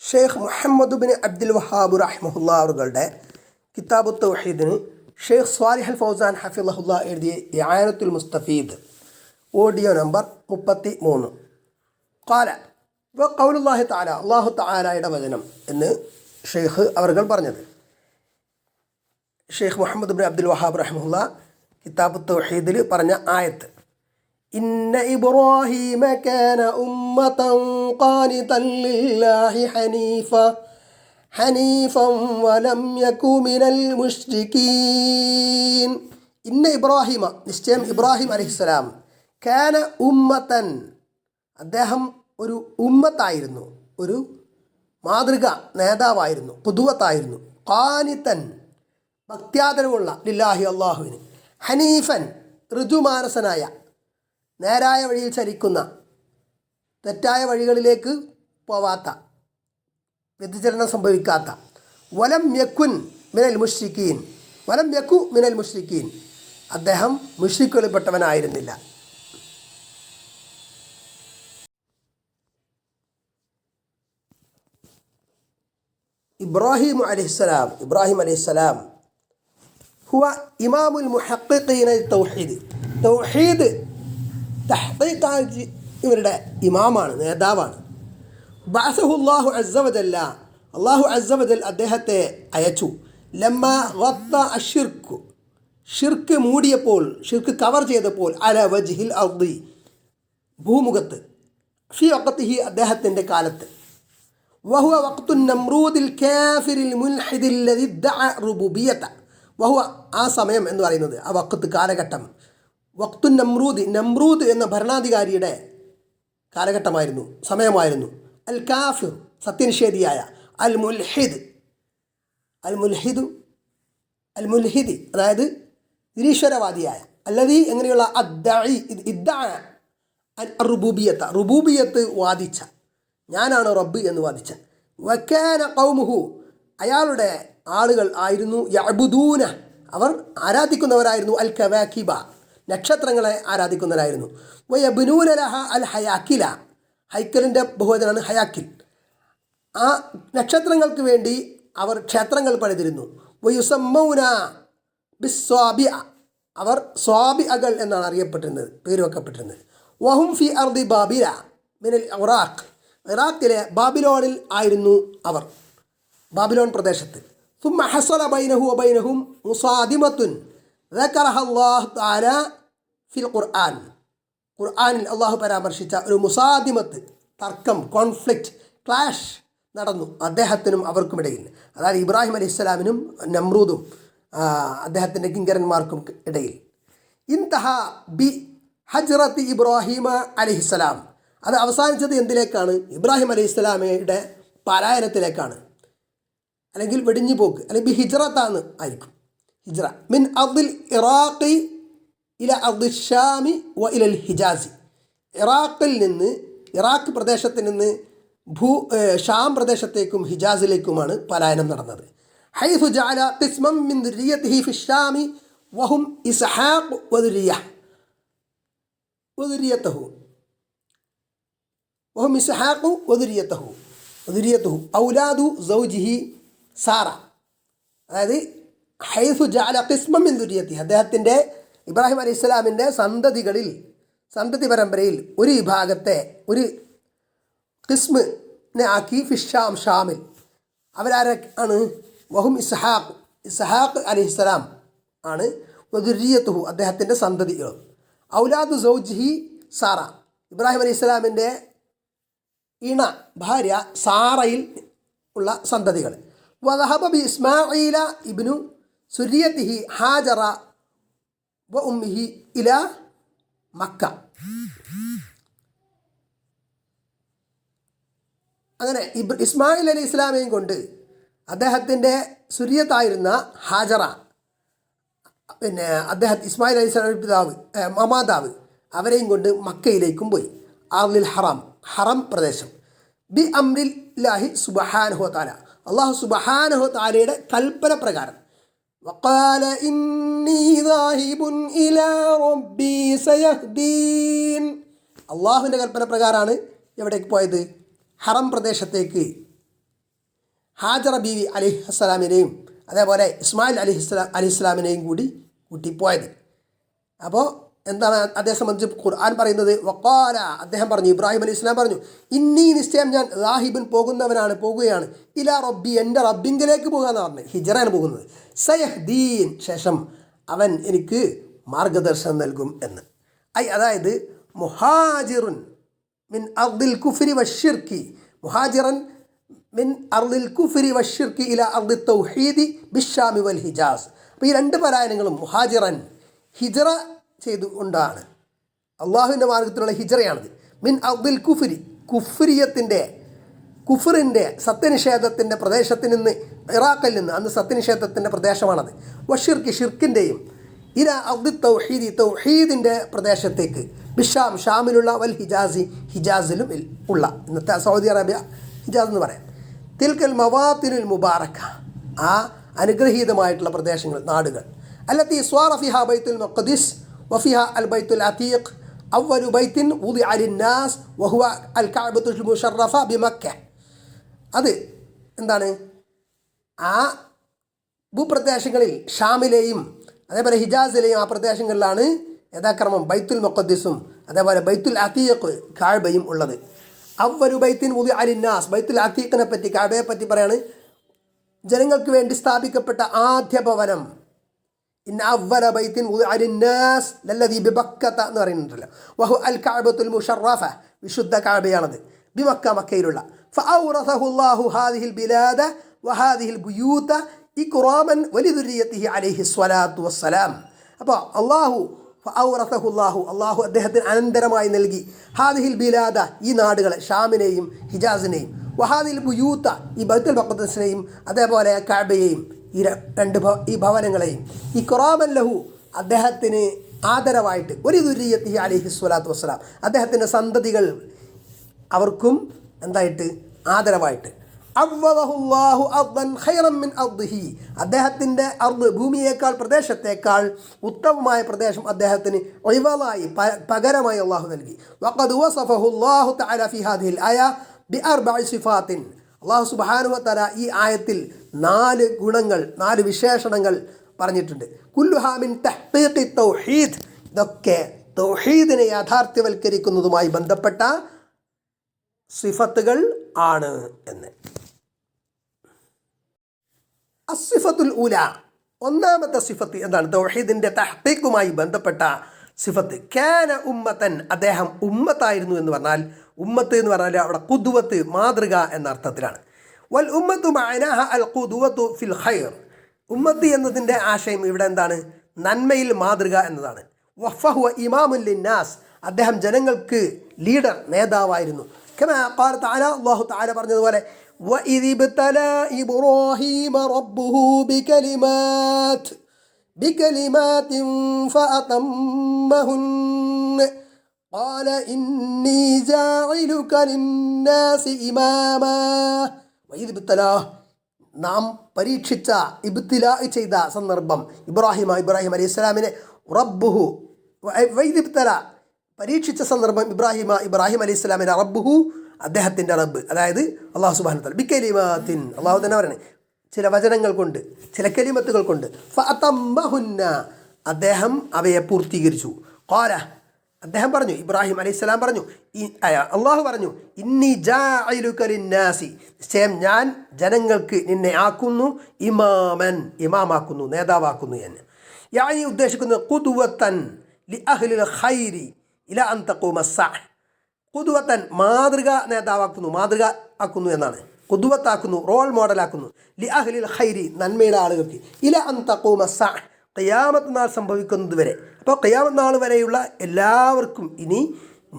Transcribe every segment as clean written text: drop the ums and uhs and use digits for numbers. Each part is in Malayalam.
ഷെയ്ഖ് മുഹമ്മദ് ബിൻ അബ്ദുൽ വഹാബ് റഹ്മഹുല്ലാ അവരുടെ കിതാബു തൗഹീദിന് ഷെയ്ഖ് സ്വാലിഹ് അൽ ഫൗസാൻ ഹഫിളഹുല്ലാ എഴുതിയ ഇആനത്തുൽ മുസ്തഫീദ് ഓഡിയോ നമ്പർ 33. ഖാല വ ഖൗലുല്ലാഹി തആല, അല്ലാഹു തആലയുടെ വചനം എന്ന് ഷെയ്ഖ് അവർ പറഞ്ഞത്. ഷെയ്ഖ് മുഹമ്മദ് ബിൻ അബ്ദുൽ വഹാബ് റഹ്മഹുല്ലാ കിതാബു തൗഹീദിൽ പറഞ്ഞ ആയത്ത്, ഇന്ന ഇബ്രാഹീമ കാന ഉമ്മതൻ ഖാനിതൻ ലില്ലാഹി ഹനീഫൻ വലം യകു മിനൽ മുശ്രികീൻ. ഇന്ന ഇബ്രാഹിമ, നിശ്ചയം ഇബ്രാഹിം അലൈഹിസ്സലാം, കാന ഉമ്മതൻ, അദ്ദേഹം ഒരു ഉമ്മത്തായിരുന്നു, ഒരു മാതൃക നേതാവായിരുന്നു, പുതുവത്തായിരുന്നു. ഖാനിതൻ, ഭക്ത്യാദരവുള്ള, ലില്ലാഹി അള്ളാഹുവിന്. ഹനീഫൻ, ഋജുമാനസനായ, നേരായ വഴിയിൽ ചലിക്കുന്ന, തെറ്റായ വഴികളിലേക്ക് പോവാത്ത, വ്യതിചലനം സംഭവിക്കാത്ത. വലം യക്കുൻ മിനൽ മുശ്രിക്കീൻ, വലം യക്കു മിനൽ മുശ്രിക്കീൻ, അദ്ദേഹം മുശ്രിക്കുകളിൽപ്പെട്ടവനായിരുന്നില്ല. ഇബ്രാഹിം അലൈഹിസ്സലാം ഹുവ ഇമാമുൽ മുഹഖ്ഖീന തൗഹീദ്, തൗഹീദ് തഹ്ഖീഖ് ഇവരുടെ ഇമാമാണ്, നേതാവാണ്. ബഅസഹുല്ലാഹു അസ്സ വജല്ല, അല്ലാഹു അസ്സ വജൽ അദ്ദേഹത്തെ അയച്ചു. ലമ്മ ഗത്ത അശ്ശിർക്ക്, ഷിർക്ക് മൂടിയപ്പോൾ, ഷിർക്ക് കവർ ചെയ്തപ്പോൾ, അല വജ്ഹിൽ അർദി, ഭൂമുഖത്ത്, ഫി വഖത്തിഹി, അദ്ദേഹത്തിൻ്റെ കാലത്ത്. വഹുവ വഖ്തു നമ്രൂദിൽ കാഫിറിൽ മുൽഹിദിൽ ലദി ദഅ റുബൂബിയ്യത. വഹുവ, ആ സമയം എന്ന് പറയുന്നത്, ആ വഖത്ത്, കാലഘട്ടം, വഖ്തു നമ്രൂദ്, നമ്രൂദ് എന്ന ഭരണാധികാരിയുടെ കാലഘട്ടമായിരുന്നു, സമയമായിരുന്നു. അൽ കാഫിർ, സത്യനിഷേധിയായ, അൽ മുൽഹിദ്, അൽ മുൽഹിദി, അതായത് നിരീശ്വരവാദിയായ, അല്ലദീ, എങ്ങനെയുള്ള, അദ്ദഈ, ഇദ്ദഅ റുബൂബിയ്യത, റുബൂബിയ്യത്ത് വാദിച്ച, ഞാനാണ് റബ്ബ് എന്ന് വാദിച്ച. വകാന ഖൗമുഹു, അയാളുടെ ആളുകൾ ആയിരുന്നു, യഅ്ബുദൂന, അവർ ആരാധിക്കുന്നവരായിരുന്നു, അൽ കവാകിബ, നക്ഷത്രങ്ങളെ ആരാധിക്കുന്നവരായിരുന്നു. വയബ്നൂന ലഹ അൽ ഹയാക്കില, ഹൈക്കലിൻ്റെ ബഹുവചനാണ് ഹയാക്കിൽ. ആ നക്ഷത്രങ്ങൾക്ക് വേണ്ടി അവർ ക്ഷേത്രങ്ങൾ പണിതിരുന്നു. വയുസമ്മൗന ബിസ്വാബിഅ, അവർ സ്വാബിഅകൾ എന്നാണ് അറിയപ്പെട്ടിരുന്നത്, പേര് വെക്കപ്പെട്ടിരുന്നത്. വഹും ഫി അർദി ബാബില മിനൽ ഇറാഖ്, ഇറാഖിലെ ബാബിലോണിൽ ആയിരുന്നു അവർ, ബാബിലോൺ പ്രദേശത്ത്. ثم حصل بينه وبينهم مصادمة ذكرها الله تعالى في القرآن. ഖുർആനിൽ അള്ളാഹു പരാമർശിച്ച ഒരു മുസാദിമത്ത്, തർക്കം, കോൺഫ്ലിക്റ്റ്, ക്ലാഷ് നടന്നു അദ്ദേഹത്തിനും അവർക്കുമിടയിൽ. അതായത് ഇബ്രാഹിം അലൈഹിസ്സലാമിനും നമ്രൂദും അദ്ദേഹത്തിൻ്റെ കിങ്കരന്മാർക്കും ഇടയിൽ. ഇൻതഹ ബി ഹജ്റത്തി ഇബ്രാഹിമ അലൈഹിസ്സലാം, അത് അവസാനിച്ചത് എന്തിലേക്കാണ്? ഇബ്രാഹിം അലൈഹിസ്സലാമയുടെ പലായനത്തിലേക്കാണ്, അല്ലെങ്കിൽ വെടിഞ്ഞു പോക്ക്, അല്ലെങ്കിൽ ഹിജ്റത്താണ് ആയിരിക്കും. ഹിജ്റ മിൻ അർദിൽ ഇറാഖി ഇല അർദി ഷാമി വ ഇലൽ ഹിജാസി, ഇറാഖിൽ നിന്ന്, ഇറാഖ് പ്രദേശത്ത് നിന്ന് ഷാം പ്രദേശത്തേക്കും ഹിജാസിലേക്കുമാണ് പലായനം നടന്നത്. ഹൈസു ജഅല ഖിസ്മൻ മിൻ ദുരിയതിഹി ഫി ഷാമി വഹും ഇസ്ഹാഖ് വദുരിയതഹു വഹും ഇസ്ഹാഖ് വദുരിയതഹു ഔലാദു സൗജിഹി സാറ. അതായത് ഹൈസു ജഅല ഖിസ്മൻ മിൻ ദുരിയതിഹി, അദ്ദേഹത്തിൻ്റെ ഇബ്രാഹിം അലൈഹി സ്വലാമിൻ്റെ സന്തതി പരമ്പരയിൽ ഒരു വിഭാഗത്തെ, ഒരു ഖിസ്മിനെ ആക്കി ഫിഷാം, ഷാമിൽ. അവരാരാണ്? വഹും ഇസ്ഹാഖ് അലൈഹിസ്സലാം ആണ്. വദുരിയതുഹു, അദ്ദേഹത്തിൻ്റെ സന്തതികൾ. ഔലാദു സൗജിഹി സാറ, ഇബ്രാഹിം അലൈഹി സ്വലാമിൻ്റെ ഇണ, ഭാര്യ സാറയിൽ ഉള്ള സന്തതികൾ. വദഹബ ബി ഇസ്മാഈല ഇബ്നു സുരിയതിഹി ഹാജറ വ ഉമ്മിഹി ഇല മക്ക. അങ്ങനെ ഇസ്മായിൽ അലൈഹി ഇസ്ലാമയും കൊണ്ട് അദ്ദേഹത്തിൻ്റെ സുരിയത്തായിരുന്ന ഹാജറ, പിന്നെ ഇസ്മായിൽ അലൈഹി സ്വലാമിൻ്റെ പിതാവ്, മാതാവ്, അവരെയും കൊണ്ട് മക്കയിലേക്കും പോയി. അർളിൽ ഹറം, ഹറം പ്രദേശം. ബി അംരില്ലാഹി സുബ്ഹാനഹു വ തആല, അല്ലാഹു സുബ്ഹാനഹു വ തആലയുടെ കൽപ്പന പ്രകാരം. വഖാല ഇന്നി ദാഹിബുൻ ഇലാ റബ്ബി സയഹ്ദീൻ, അള്ളാഹുവിൻ്റെ കൽപ്പന പ്രകാരമാണ് എവിടേക്ക് പോയത്? ഹറം പ്രദേശത്തേക്ക് ഹാജറ ബീവി അലിഹിസ്സലാമിനെയും അതേപോലെ ഇസ്മായിൽ അലിഹിസ്ലാമിനെയും കൂടി കൂട്ടിപ്പോയത്. അപ്പോൾ എന്താണ് അദ്ദേഹം സംബന്ധിച്ച് ഖുർആൻ പറയുന്നത്? വഖാല, അദ്ദേഹം പറഞ്ഞു, ഇബ്രാഹിം അലൈഹി ഇസ്ലാം പറഞ്ഞു, ഇന്നി നിശ്ചയം ഞാൻ റാഹിബുൻ പോകുകയാണ്, ഇലാ റബ്ബി, എൻ്റെ റബ്ബിങ്കിലേക്ക് പോകുക എന്ന് പറഞ്ഞു. ഹിജറയാണ് പോകുന്നത്. സയഹ്ദീൻ, ശേഷം അവൻ എനിക്ക് മാർഗദർശനം നൽകും എന്ന്. അതായത് മുഹാജിറുൻ മിൻ അർദിൽ കുഫ്രി വശിർക്കി, മുഹാജിറൻ മിൻ അർദിൽ കുഫ്രി വശിർക്കി ഇലാ അർദി തൗഹീദി ബിശ്ശാമി വൽ ഹിജാസ്. അപ്പോൾ ഈ രണ്ട് പലായനങ്ങളും മുഹാജിറൻ ഹിജറ ചെയ്തുകൊണ്ടാണ്, അള്ളാഹുവിൻ്റെ മാർഗത്തിലുള്ള ഹിജറയാണിത്. മിൻ അർദിൽ കുഫ്രി, കുഫറിൻ്റെ സത്യനിഷേധത്തിൻ്റെ പ്രദേശത്തിൽ നിന്ന്, ഇറാഖിൽ നിന്ന്, അന്ന് സത്യനിഷേധത്തിൻ്റെ പ്രദേശമാണത്. വഷിർക്ക്, ഷിർക്കിൻ്റെയും, ഇല അർദി തൗഹീദി, തൗഹീദിൻ്റെ പ്രദേശത്തേക്ക്, ബിഷാം, ഷാമിലുള്ള, വൽ ഹിജാസി, ഹിജാസിലും ഉള്ള, ഇന്നത്തെ സൗദി അറേബ്യ ഹിജാസ് എന്ന് പറയാം. തിൽക്കൽ മവാത്തിനുൽ മുബാറക്ക, ആ അനുഗ്രഹീതമായിട്ടുള്ള പ്രദേശങ്ങൾ, നാടുകൾ. അല്ലത്തി സ്വാറ ഫിഹ ബൈത്തുൽ മഖ്ദിസ് വഫിഹ അൽ ബൈത്തുൽ അതീഖ് അവ്വലു ബൈത്തിൻ വുദിഅ ലിന്നാസ് വഹുവ അൽ കഅബത്തുൽ മുശറഫ ബിമക്ക. അത് എന്താണ്? ആ ഭൂപ്രദേശങ്ങളിൽ ഷാമിലെയും അതേപോലെ ഹിജാസിലെയും ആ പ്രദേശങ്ങളിലാണ് യഥാക്രമം ബൈത്തുൽ മഖദ്ദിസും അതേപോലെ ബൈത്തുൽ അതീഖ് കഅബയും ഉള്ളത്. അവ്വലു ബൈത്തിൻ വുദിഅ ലിന്നാസ്, ബൈത്തുൽ അതീഖിനെ പറ്റി, കഅബയെ പറ്റി പറയാണ്, ജനങ്ങൾക്ക് വേണ്ടി സ്ഥാപിക്കപ്പെട്ട ആദ്യ ഭവനം. ഇന്ന അവ്വല ബൈത്തിൻ വുദിഅ ലിന്നാസ് ലല്ലദീ ബിബക്കത എന്ന് പറയുന്നുണ്ടല്ലോ. വഹു അൽ കഅബത്തുൽ മുശറഫ, വിശുദ്ധ കഅബയാണത്, ബിമക്ക, മക്കയിലുള്ള. ഫഔറസഹു അല്ലാഹു ഹാദിഹിൽ ബിലാദ വഹാദിഹിൽ ബുയൂത ഇക്റാമൻ വലിദുരിയതിഹി അലൈഹി സ്വലാത്തു വസ്സലാം. അപ്പോൾ അള്ളാഹു അദ്ദേഹത്തിന് അനന്തരമായി നൽകി ഹാദിഹിൽ ബിലാദ, ഈ നാടുകളെ, ഷാമിനെയും ഹിജാസിനെയും, വഹാദിൽ ബുയൂത്ത, ഈ ബൈത്തുൽ മഖ്ദിസിനെയും അതേപോലെ കഅബയെയും, ഈ ഭവനങ്ങളെയും, ഈ ഖുറാമൻ ലഹു, അദ്ദേഹത്തിന് ആദരവായിട്ട്, വലിദുരിയതിഹി അലൈഹി സ്വലാത്തു വസ്സലാം, അദ്ദേഹത്തിൻ്റെ സന്തതികൾ അവർക്കും എന്തായിട്ട്, ആദരവായിട്ട്. അവ്വദഹുല്ലാഹു അർദൻ ഖൈറൻ മിൻ അർദിഹി, അദ്ദേഹത്തിൻ്റെ അർദ്, ഭൂമിയേക്കാൾ, പ്രദേശത്തേക്കാൾ ഉത്തമമായ പ്രദേശം അദ്ദേഹത്തിന് ഒഴിവായി, പകരമായി അള്ളാഹു നൽകി. വഖദ് വസഫഹുല്ലാഹു തആല ഫി ഹാദിഹിൽ ആയ ബിഅർബഇ സിഫാത്തിൻ, അള്ളാഹു സുബ്ഹാനഹു വ തആല ഈ ആയത്തിൽ 4 ഗുണങ്ങൾ, 4 വിശേഷണങ്ങൾ പറഞ്ഞിട്ടുണ്ട്. കുല്ലുഹാ മിൻ തഹ്ഖീഖി തൗഹീദ്, ഇതൊക്കെ തൗഹീദിനെ യാഥാർത്ഥ്യവൽക്കരിക്കുന്നതുമായി ബന്ധപ്പെട്ട സിഫത്തുകൾ ആണ് എന്ന്. അസിഫത്തുൽ ഊല, ഒന്നാമത്തെ സിഫത്ത് എന്താണ്? തൗഹീദിൻ്റെ തഹ്ഖീഖുമായി ബന്ധപ്പെട്ട സിഫത്ത്. കാന ഉമ്മത്തൻ, അദ്ദേഹം ഉമ്മത്തായിരുന്നു എന്ന് പറഞ്ഞാൽ, ഉമ്മത്ത് എന്ന് പറഞ്ഞാൽ അവിടെ ഖുദ്വത്ത്, മാതൃക എന്ന അർത്ഥത്തിലാണ്. വൽ ഉമ്മത്തു മഅനാഹ അൽ ഖുദ്വത്തു ഫിൽ ഖൈർ, ഉമ്മത്ത് എന്നതിൻ്റെ ആശയം ഇവിടെ എന്താണ്? നന്മയിൽ മാതൃക എന്നതാണ്. വഫഹുവ ഇമാമുൻ ലിന്നാസ്, അദ്ദേഹം ജനങ്ങൾക്ക് ലീഡർ, നേതാവായിരുന്നു. കമാ ഖാല തആല, അല്ലാഹു തആല പറഞ്ഞതുപോലെ, വഇദ് ഇബ്തലാ ഇബ്രാഹീമ റബ്ബുഹു ബികലിമാത്തിൻ ഫഅതമ്മഹുന്ന ഖാല ഇന്നി ജാഇലുക ലിന്നാസി ഇമാമാ. വഇദ് ഇബ്തലാ, നാം പരീക്ഷിച്ച, ഇബ്തിലാ ചെയ്ത സന്ദർഭം, ഇബ്രാഹിം അലൈഹിസ്സലാമിനെ, റബ്ബുഹു, വഇദ് ഇബ്തലാ, പരീക്ഷിച്ച സന്ദർഭം, ഇബ്രാഹിം അലൈഹിസ്സലാമിനെ, റബ്ബുഹു, അദ്ദേഹത്തിൻ്റെ റബ്ബ്, അതായത് അള്ളാഹു സുബ്ഹാനഹു വ തആല, ബികലിമാത്തിൻ, അള്ളാഹു തന്നെ പറയണേ, ചില വചനങ്ങൾ കൊണ്ട്, ചില കലിമത്തുകൾ കൊണ്ട്, ഫഅതമ്മഹുന്ന, അദ്ദേഹം അവയെ പൂർത്തീകരിച്ചു. ഖാല, അദ്ദേഹം പറഞ്ഞു, ഇബ്രാഹിം അലൈഹിസ്സലാം പറഞ്ഞു, അള്ളാഹു പറഞ്ഞു, ഇന്നി ജാഇലുക ലിന്നാസി, നിശ്ചയം ഞാൻ ജനങ്ങൾക്ക് നിന്നെ ആക്കുന്നു, ഇമാമാക്കുന്നു, നേതാവാക്കുന്നു എന്ന്. യാനി ഉദ്ദേശിക്കുന്നത് ഖുദ്വത്തൻ ലി അഹ്ലിൽ ഖൈരി ഇലാ അൻ തഖൂമ അസ്സഅ, ഖുദ്വത്തൻ, മാതൃക, നേതാവാക്കുന്നു, മാതൃക ആക്കുന്നു എന്നാണ്. ഖുദ്വത്താക്കുന്നു, റോൾ മോഡലാക്കുന്നു. ലി അഹ്ലിൽ ഖൈരി, നന്മയുടെ ആളുകൾക്ക്, ഇലാ അൻ തഖൂമ അസ്സഅ, ഖിയാമത്ത് നാൾ സംഭവിക്കുന്നത് വരെ. അപ്പോൾ ഖിയാമത്ത് നാൾ വരെയുള്ള എല്ലാവർക്കും ഇനി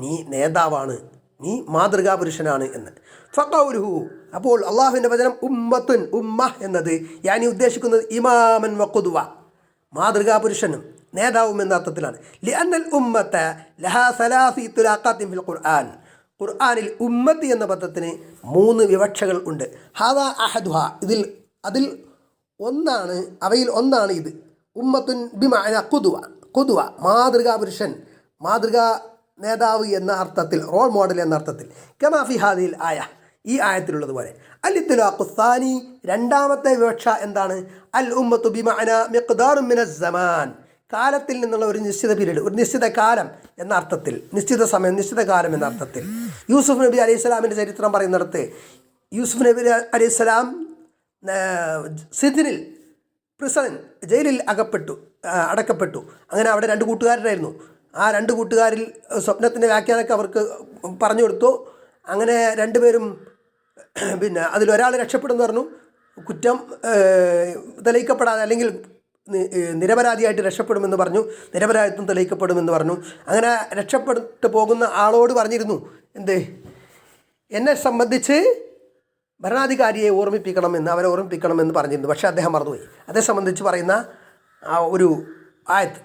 നീ നേതാവാണ്, നീ മാതൃകാ പുരുഷനാണ് എന്ന്. ഫഖൗലുഹു, അപ്പോൾ അള്ളാഹുവിൻ്റെ വചനം ഉമ്മത്തുൻ, ഉമ്മ എന്നത് യാനി ഉദ്ദേശിക്കുന്നത് ഇമാമൻ വ ഖുദ്വ, മാതൃകാ പുരുഷനും നേതാവും എന്ന അർത്ഥത്തിലാണ്. ലിഅന്നൽ ഉമ്മത്ത ലഹാ സലാസി ഇത്ലാഖാത്തിൻ ഫിൽ ഖുർആൻ, ഖുർആനിൽ ഉമ്മത്ത് എന്ന പദത്തിന് 3 വിവക്ഷകൾ ഉണ്ട്. ഹാദാ അഹദുഹ, അതിൽ ഒന്നാണ്, അവയിൽ ഒന്നാണ് ഇത്. ഉമ്മത്തുൻ ബിമഅന ഖുദ്വ, മാതൃകാ പുരുഷൻ, മാതൃകാ നേതാവ് എന്ന അർത്ഥത്തിൽ, റോൾ മോഡൽ എന്ന അർത്ഥത്തിൽ. കമാ ഫി ഹാദിഹിൽ ആയ, ഈ ആയത്തിലുള്ളതുപോലെ. അൽ ഇത്ലാഖു സാനി, രണ്ടാമത്തെ വിവക്ഷ എന്താണ്? അൽ ഉമ്മത്തു ബിമഅന മിഖ്ദാറുൻ മിനസ് സമാൻ, കാലത്തിൽ നിന്നുള്ള ഒരു നിശ്ചിത പീരീഡ്, ഒരു നിശ്ചിത കാലം എന്ന അർത്ഥത്തിൽ, നിശ്ചിത സമയം, നിശ്ചിത കാലം എന്ന അർത്ഥത്തിൽ. യൂസുഫ് നബി അലൈഹി സ്വലാമിൻ്റെ ചരിത്രം പറയുന്നിടത്ത് യൂസുഫ് നബി അലൈഹി സ്വലാം സിദ്നിൽ, പ്രിസൺ, ജയിലിൽ അടക്കപ്പെട്ടു. അങ്ങനെ അവിടെ 2 കൂട്ടുകാരായിരുന്നു. ആ 2 കൂട്ടുകാരിൽ സ്വപ്നത്തിൻ്റെ വ്യാഖ്യാനമൊക്കെ അവർക്ക് പറഞ്ഞു കൊടുത്തു. അങ്ങനെ 2 പേരും അതിലൊരാൾ രക്ഷപ്പെടുമെന്ന് പറഞ്ഞു. കുറ്റം തെളിയിക്കപ്പെടാതെ, അല്ലെങ്കിൽ നിരപരാധിയായിട്ട് രക്ഷപ്പെടുമെന്ന് പറഞ്ഞു. നിരപരാധിത്വം തെളിയിക്കപ്പെടുമെന്ന് പറഞ്ഞു. അങ്ങനെ രക്ഷപ്പെട്ടു പോകുന്ന ആളോട് പറഞ്ഞിരുന്നു, എന്ത്, എന്നെ സംബന്ധിച്ച് ഭരണാധികാരിയെ ഓർമ്മിപ്പിക്കണമെന്ന്, അവരെ ഓർമ്മിപ്പിക്കണമെന്ന് പറഞ്ഞിരുന്നു. പക്ഷേ അദ്ദേഹം മറന്നുപോയി. അതേ സംബന്ധിച്ച് പറയുന്ന ആ ഒരു ആയത്ത്,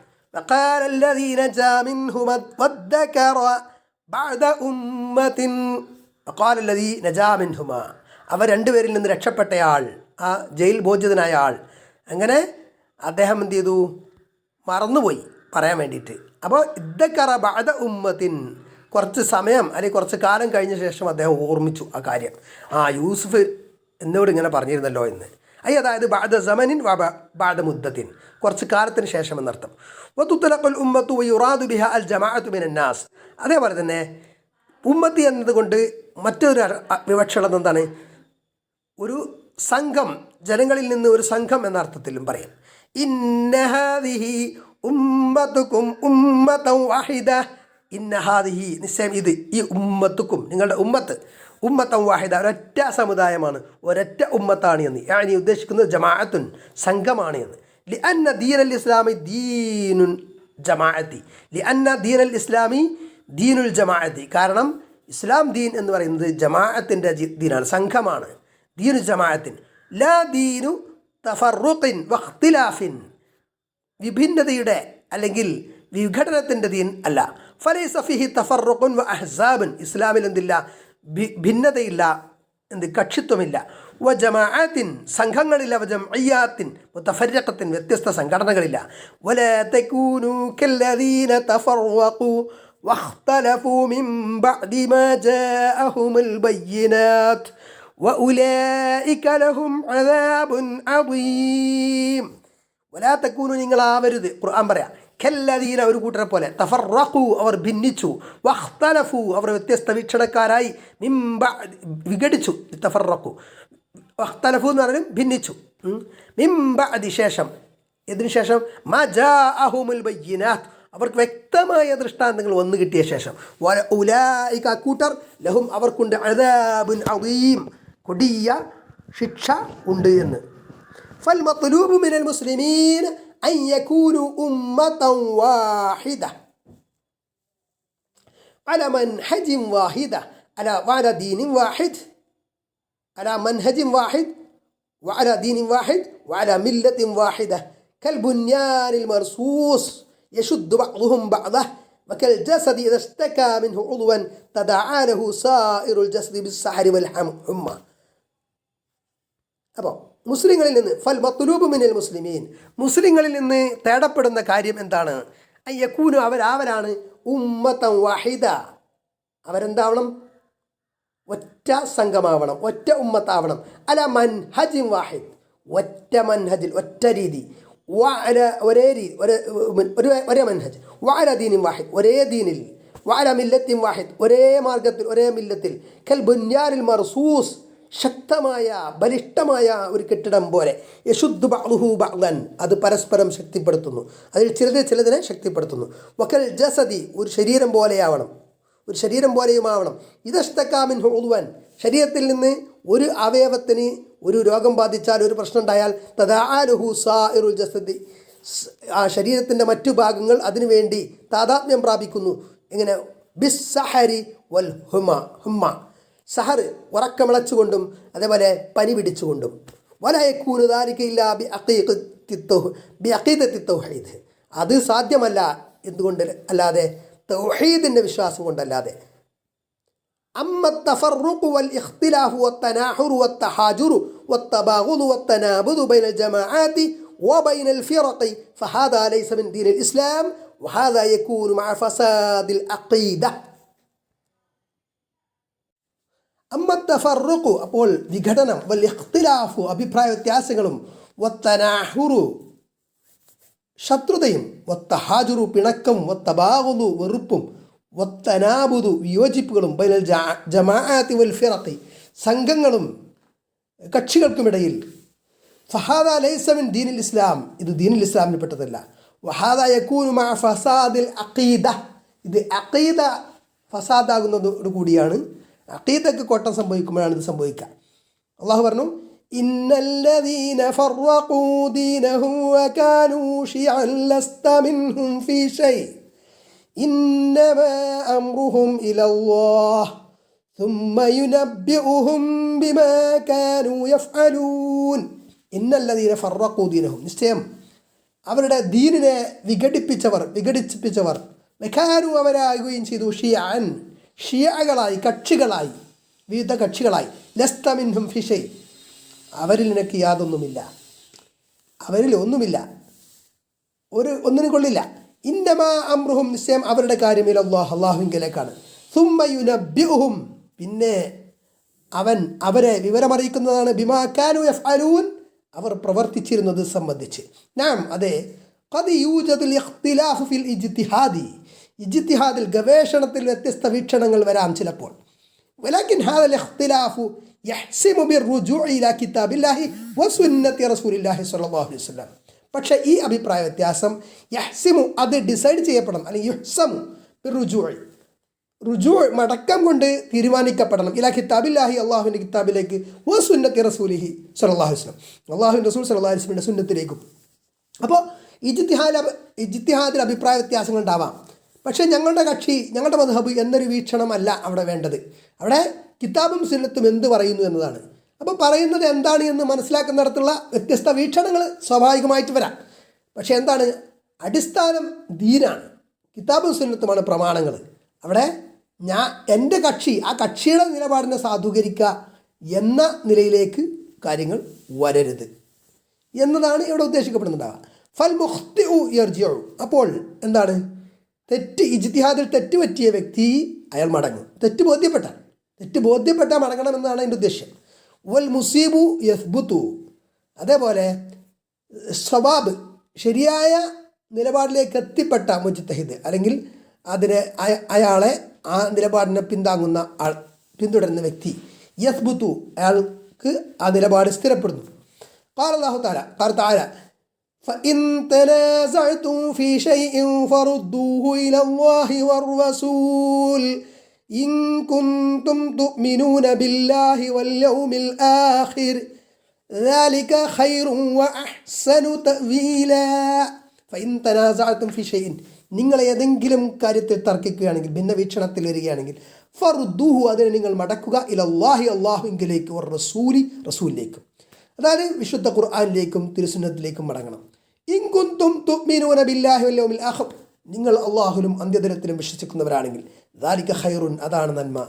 അവർ 2 പേരിൽ നിന്ന് രക്ഷപ്പെട്ടയാൾ, ആ ജയിൽ മോചിതനായ ആൾ, അങ്ങനെ അദ്ദേഹം എന്ത് ചെയ്തു? മറന്നുപോയി പറയാൻ വേണ്ടിയിട്ട്. അപ്പോൾ ഇദ്ദക്കറ ബഅദ ഉമ്മത്തിൻ, കുറച്ച് സമയം അല്ലെങ്കിൽ കുറച്ച് കാലം കഴിഞ്ഞ ശേഷം അദ്ദേഹം ഓർമ്മിച്ചു ആ കാര്യം. യൂസുഫ് എന്നോട് ഇങ്ങനെ പറഞ്ഞിരുന്നല്ലോ എന്ന്. അതായത് ബഅദ സമനിൻ ബഅദ മുദ്ദത്തിൻ, കുറച്ച് കാലത്തിന് ശേഷം എന്നർത്ഥം. വതുത്ലഖുൽ ഉമ്മത്തു വയുറാദു ബിഹാ അൽ ജമാഅത്തു മിനൻ നാസ്, അതേപോലെ തന്നെ ഉമ്മത്തി എന്നതുകൊണ്ട് മറ്റൊരു വിവക്ഷണം എന്താണ്? ഒരു സംഘം, ജനങ്ങളിൽ നിന്ന് ഒരു സംഘം എന്ന അർത്ഥത്തിലും പറയും. ഇന്ന ഹാദിഹി ഉമ്മത്തുക്കും ഉമ്മതൻ വാഹിദ, ഇന്ന ഹാദിഹി, നിശ്ചയം ഇത്, ഈ ഉമ്മത്തുക്കും, നിങ്ങളുടെ ഉമ്മത്ത്, ഉമ്മത്തൻ വാഹിദ, ഒരൊറ്റ സമുദായമാണ്, ഒരൊറ്റ ഉമ്മത്താണ് എന്ന്. ഞാൻ ഉദ്ദേശിക്കുന്നത് ജമാഅത്തുൻ, സംഘമാണ് എന്ന്. ലിഅന്ന ദീനൽ ഇസ്ലാമി ദീനുൻ ജമാഅത്തി, ലിഅന്ന ദീനൽ ഇസ്ലാമി ദീനുൽ ജമാഅത്തി, കാരണം ഇസ്ലാം ദീൻ എന്ന് പറയുന്നത് ജമാഅത്തിൻ്റെ ദീനാണ്, സംഘമാണ്. ദീനു ജമാഅത്തിൻ ലാ ദീനു തഫറുഖിൻ വഖ്തിലാഫിൻ, വിഭിന്നതയുടെ അല്ലെങ്കിൽ വിഘടനത്തിൻ്റെ ദീൻ അല്ല. ഫലൈസ ഫിഹി തഫറുഖുൻ വ അഹ്സാബുൻ, ഇസ്ലാമിൽ എന്തില്ല? ഭിന്നതയില്ല, കക്ഷിത്വമില്ല. വ ജമാഅത്തിൻ, സംഘങ്ങളില്ല. വ ജംഇയ്യാത്തിൻ മുതഫർരിഖത്തിൻ, വ്യത്യസ്ത സംഘടനകളില്ല. വലാ തകൂനു കല്ലദീന തഫറഖു വഖ്തലഫു മിൻ ബഅദി മാ ജാഅഹുമുൽ ബയ്യിനാത്ത് വഉലൈക ലഹും അദാബുൻ അദീം. വലാ തകൂനു, നിങ്ങളാവരുത്, ഖുർആൻ പറയാം, കല്ലദീന, ഒരു കൂട്ടരെ പോലെ, തഫറഖു, അവർ ഭിന്നിച്ചു, വഖ്തലഫു, അവർ വ്യത്യസ്ത വീക്ഷണക്കാരായി, മിൻ ബഅദി, വിഘടിച്ചു, തഫറഖു, വഖ്തലഫു എന്ന് പറഞ്ഞാൽ ഭിന്നിച്ചു, മിൻ ബഅദി, ശേഷം, ഇതിനു ശേഷം, മാ ജാഅഹുമുൽ ബയ്യിനാത്ത്, അവർക്ക് വ്യക്തമായ ദൃഷ്ടാന്തങ്ങൾ വന്നു കിട്ടിയ ശേഷം, ഉലൈക, കൂട്ടർ, ലഹും, അവർക്കുണ്ട്, അദാബുൻ അദീം, കൊടിയ ശിക്ഷ ഉണ്ട് എന്ന്. ഫൽ മത്ലൂബു മിനൽ മുസ്ലിമീൻ അൻ യകൂനു ഉമ്മതൻ വാഹിദ അലാ മൻഹജിൻ വാഹിദ വഅലാ ദീനിൻ വാഹിദ്, അലാ മൻഹജിൻ വാഹിദ് വഅലാ ദീനിൻ വാഹിദ് വഅലാ മില്ലത്തിൻ വാഹിദ കൽ ബുന്യാനിൽ മർസൂസ് യശുദ്ദു ബഅ്ദുഹും ബഅ്ദഹ വകൽ ജസദി ഇദാ ഇസ്തകാ മിൻഹു ഉദ്വൻ തദഅ ലഹു സായിറുൽ ജസദി ബിസ്സഹരി വൽ ഹുമ്മ. അപ്പോൾ മുസ്ലിങ്ങളിൽ നിന്ന്, ഫൽ മത്ലൂബു മിനൽ മുസ്ലിമീൻ, മുസ്ലിങ്ങളിൽ നിന്ന് തേടപ്പെടുന്ന കാര്യം എന്താണ്? അയ്യക്കൂനു, അവരാണ്, ഉമ്മത്തൻ വാഹിദ, അവരെന്താവണം? ഒറ്റ സംഘമാവണം, ഒറ്റ ഉമ്മത്താവണം. അല മൻഹജിൻ വാഹിദ്, ഒറ്റ മൻഹജിൽ, ഒറ്റ രീതി, ഒരേ രീതി, ഒരേ മൻഹജ്, വഅല ദീനിൻ വാഹിദ്, ഒരേ ദീനിൽ, വഅല മില്ലത്തിൻ വാഹിദ്, ഒരേ മാർഗത്തിൽ, ഒരേ മില്ലത്തിൽ, കൽ ബുന്യാനിൽ മർസൂസ്, ശക്തമായ ബലിഷ്ഠമായ ഒരു കെട്ടിടം പോലെ, യശുദ്ദു ബഅ്ദുഹു ബഅ്ദൻ, അത് പരസ്പരം ശക്തിപ്പെടുത്തുന്നു, അതിൽ ചിലതിനെ ശക്തിപ്പെടുത്തുന്നു. വകൽ ജസദി, ഒരു ശരീരം പോലെയാവണം, ഒരു ശരീരം പോലെയുമാവണം. ഇദസ്തകാ മിൻഹു ഉദ്വൻ, ശരീരത്തിൽ നിന്ന് ഒരു അവയവത്തിന് ഒരു രോഗം ബാധിച്ചാൽ, ഒരു പ്രശ്നം ഉണ്ടായാൽ, തദഅ ലഹു സായിറുൽ ജസദി, ആ ശരീരത്തിൻ്റെ മറ്റു ഭാഗങ്ങൾ അതിനുവേണ്ടി താദാത്മ്യം പ്രാപിക്കുന്നു. എങ്ങനെ? ബിസ്സഹരി വൽ ഹുമ്മ, സഹർ, ഉറക്കമിളച്ചുകൊണ്ടും അതേപോലെ പനി പിടിച്ചുകൊണ്ടും. വലാ യകൂനു ദാലിക ഇല്ലാ ബിഅഖീദത്തി തൗഹീദ്, അത് സാധ്യമല്ല എന്തുകൊണ്ട് അല്ലാതെ? തൗഹീദിൻ്റെ വിശ്വാസം കൊണ്ടല്ലാതെ. അമ്മ തഫറുഖു വൽ ഇഖ്തിലാഫു വത്തനാഹുറു വത്തഹാജുറു വത്തബാഗുദു വത്തനാബുദു ബൈനൽ ജമാഅത്തി വബൈനൽ ഫിറഖി ഫഹാദാ ലൈസ മിൻ ദീനിൽ ഇസ്ലാം വഹാദാ യകൂനു മഅ ഫസാദിൽ അഖീദ. അമ്മത്തഫറുഖു അപ്പോൾ വിഘടനം, വൽ ഇഖ്തിലാഫു അഭിപ്രായ വ്യത്യാസങ്ങളും, വത്തനാഹുറു ശത്രുതയും, വത്തഹാജുറു പിണക്കം, വത്തബാഗുദു വെറുപ്പും, വത്തനാബുദു വിയോജിപ്പുകളും, ബൈനൽ ജമാഅത്തി വൽ ഫിറഖി സംഘങ്ങളും കക്ഷികൾക്കുമിടയിൽ, ഫഹാദ ലൈസ മിൻ ദീനിൽ ഇസ്ലാം ഇത് ദീനിൽ ഇസ്ലാമിൽ പെട്ടതല്ല. വഹാദ യകൂനു മഅ ഫസാദിൽ അഖീദ ഇത് അഖീദ ഫസാദാകുന്നതോടു കൂടിയാണ്, അഖീദക്ക് കോട്ടം സംഭവിക്കുമ്പോഴാണ് ഇത് സംഭവിക്കുക. അള്ളാഹു പറഞ്ഞു, ഇന്നല്ലദീന ഫറഖൂ ദീനഹും വകാനൂ ശിഅൻ ലസ്ത മിൻഹും ഫീ ശൈ ഇന്നമാ അംറുഹും ഇലല്ലാഹ് ثم ينبئهم بما كانوا يفعلون ഇന്നല്ലദീന ഫറഖൂ ദീനഹും നിശ്ചയം അവരുടെ ദീനിനെ വിഘടിപ്പിച്ചവർ വകാനൂ അവരാകുകയും ചെയ്തു ഷിയഅൻ ഷിയകളായി കക്ഷികളായി വിവിധ കക്ഷികളായി ലസ്ത മിൻഹും ഫീ ശൈ അവരിൽ നിനക്ക് യാതൊന്നുമില്ല, അവരിൽ ഒന്നുമില്ല, ഒന്നിനും കൊള്ളില്ല. ഇന്നമാ അംറുഹും നിശ്ചയം അവരുടെ കാര്യം ഇലല്ലാഹ് അല്ലാഹുവിങ്കലേക്കാണ്. സുമ്മ യുനബ്ബിഉഹും പിന്നെ അവൻ അവരെ വിവരമറിയിക്കുന്നതാണ് ബിമാ കാനൂ യഫ്അലൂൻ അവർ പ്രവർത്തിച്ചിരുന്നത് സംബന്ധിച്ച്. നാം അതെ ഖദ് യൂജദുൽ ഇഖ്തിലാഫു ഫിൽ ഇജ്തിഹാദിൽ ഗവേഷണത്തിൽ വ്യത്യസ്ത വീക്ഷണങ്ങൾ വരാം ചിലപ്പോൾ. വലാകിൻ ഹാദൽ ഇഖ്തിലാഫു യഹ്സിമു ബിർറുജൂഇ ഇലാ കിതാബില്ലാഹി വസുന്നത്തി റസൂലില്ലാഹി സ്വല്ലല്ലാഹു അലൈഹി വസല്ലം പക്ഷേ ഈ അഭിപ്രായ വ്യത്യാസം യഹ്സിമു അത് ഡിസൈഡ് ചെയ്യപ്പെടണം, അല്ലെങ്കിൽ യുഹ്സമു റുജൂ മടക്കം കൊണ്ട് തീരുമാനിക്കപ്പെടണം ഇലാ കിതാബില്ലാഹി അള്ളാഹുവിൻ്റെ കിതാബിലേക്ക് വസുന്നത്തി റസൂലിഹി സ്വല്ലല്ലാഹു അലൈഹി വസല്ലം അള്ളാഹുവിൻ്റെ റസൂൽ സ്വല്ലല്ലാഹു അലൈഹി വസല്ലമയുടെ സുന്നത്തിലേക്കും. അപ്പോൾ ഇജ്തിഹാദിൽ അഭിപ്രായ വ്യത്യാസങ്ങൾ ഉണ്ടാവാം, പക്ഷേ ഞങ്ങളുടെ മദ്ഹബ് എന്നൊരു വീക്ഷണമല്ല അവിടെ വേണ്ടത്. അവിടെ കിതാബും സുന്നത്തും എന്ത് പറയുന്നു എന്നതാണ്. അപ്പോൾ പറയുന്നത് എന്താണ് എന്ന് മനസ്സിലാക്കുന്നിടത്തുള്ള വ്യത്യസ്ത വീക്ഷണങ്ങൾ സ്വാഭാവികമായിട്ട് വരാം. പക്ഷേ എന്താണ് അടിസ്ഥാനം ദീനാണ്, കിതാബും സുന്നത്തുമാണ് പ്രമാണങ്ങൾ. അവിടെ എൻ്റെ കക്ഷി ആ കക്ഷിയുടെ നിലപാടിനെ സാധൂകരിക്കുക എന്ന നിലയിലേക്ക് കാര്യങ്ങൾ വരരുത് എന്നതാണ് ഇവിടെ ഉദ്ദേശിക്കപ്പെടുന്നുണ്ടാവുക. ഫൽ മുഖ്തിഉ യർജിഉ അപ്പോൾ എന്താണ് ഇജ്തിഹാദിൽ തെറ്റ് പറ്റിയ വ്യക്തി അയാൾ മടങ്ങും, തെറ്റ് ബോധ്യപ്പെട്ടാൽ മടങ്ങണം എന്നതാണ് അതിൻ്റെ ഉദ്ദേശ്യം. വൽ മുസീബു യസ്ബുതു അതേപോലെ സ്വവാബ് ശരിയായ നിലപാടിലേക്ക് എത്തിപ്പെട്ട മുജ്തഹിദ് അല്ലെങ്കിൽ അയാളെ ആ നിലപാടിനെ പിന്തുടരുന്ന വ്യക്തി യസ്ബുതു അയാൾക്ക് ആ നിലപാട് സ്ഥിരപ്പെടുന്നു. ഖാല അല്ലാഹു തആല فإن تنازعتم في شيء فردوه إلى الله والرسول إن كنتم تؤمنون بالله واليوم الآخر ذلك خير وأحسن تأويلا فإن تنازعتم في شيء നിങ്ങൾ ഏതെങ്കിലും കാര്യത്തിൽ തർക്കിക്കുകയാണെങ്കിൽ, ഭിന്ന വീക്ഷണത്തിൽ വരികയാണെങ്കിൽ, ഫറുദ്ദൂഹു അതിനെ നിങ്ങൾ മടക്കുക ഇലല്ലാഹി അല്ലാഹുവിലേക്ക് റസൂലിലേക്കും അതായത് വിശുദ്ധ ഖുർആനിലേക്കും തിരുസുന്നത്തിലേക്കും മടങ്ങണം. ഇൻ കുന്തും തുഅ്മിനൂന ബില്ലാഹി വൽ യൗമിൽ ആഖിർ നിങ്ങൾ അല്ലാഹുവിലും അന്ത്യദിനത്തിലും വിശ്വസിക്കുന്നവരാണെങ്കിൽ ദാലിക ഖൈറുൻ അതാണ് നന്മ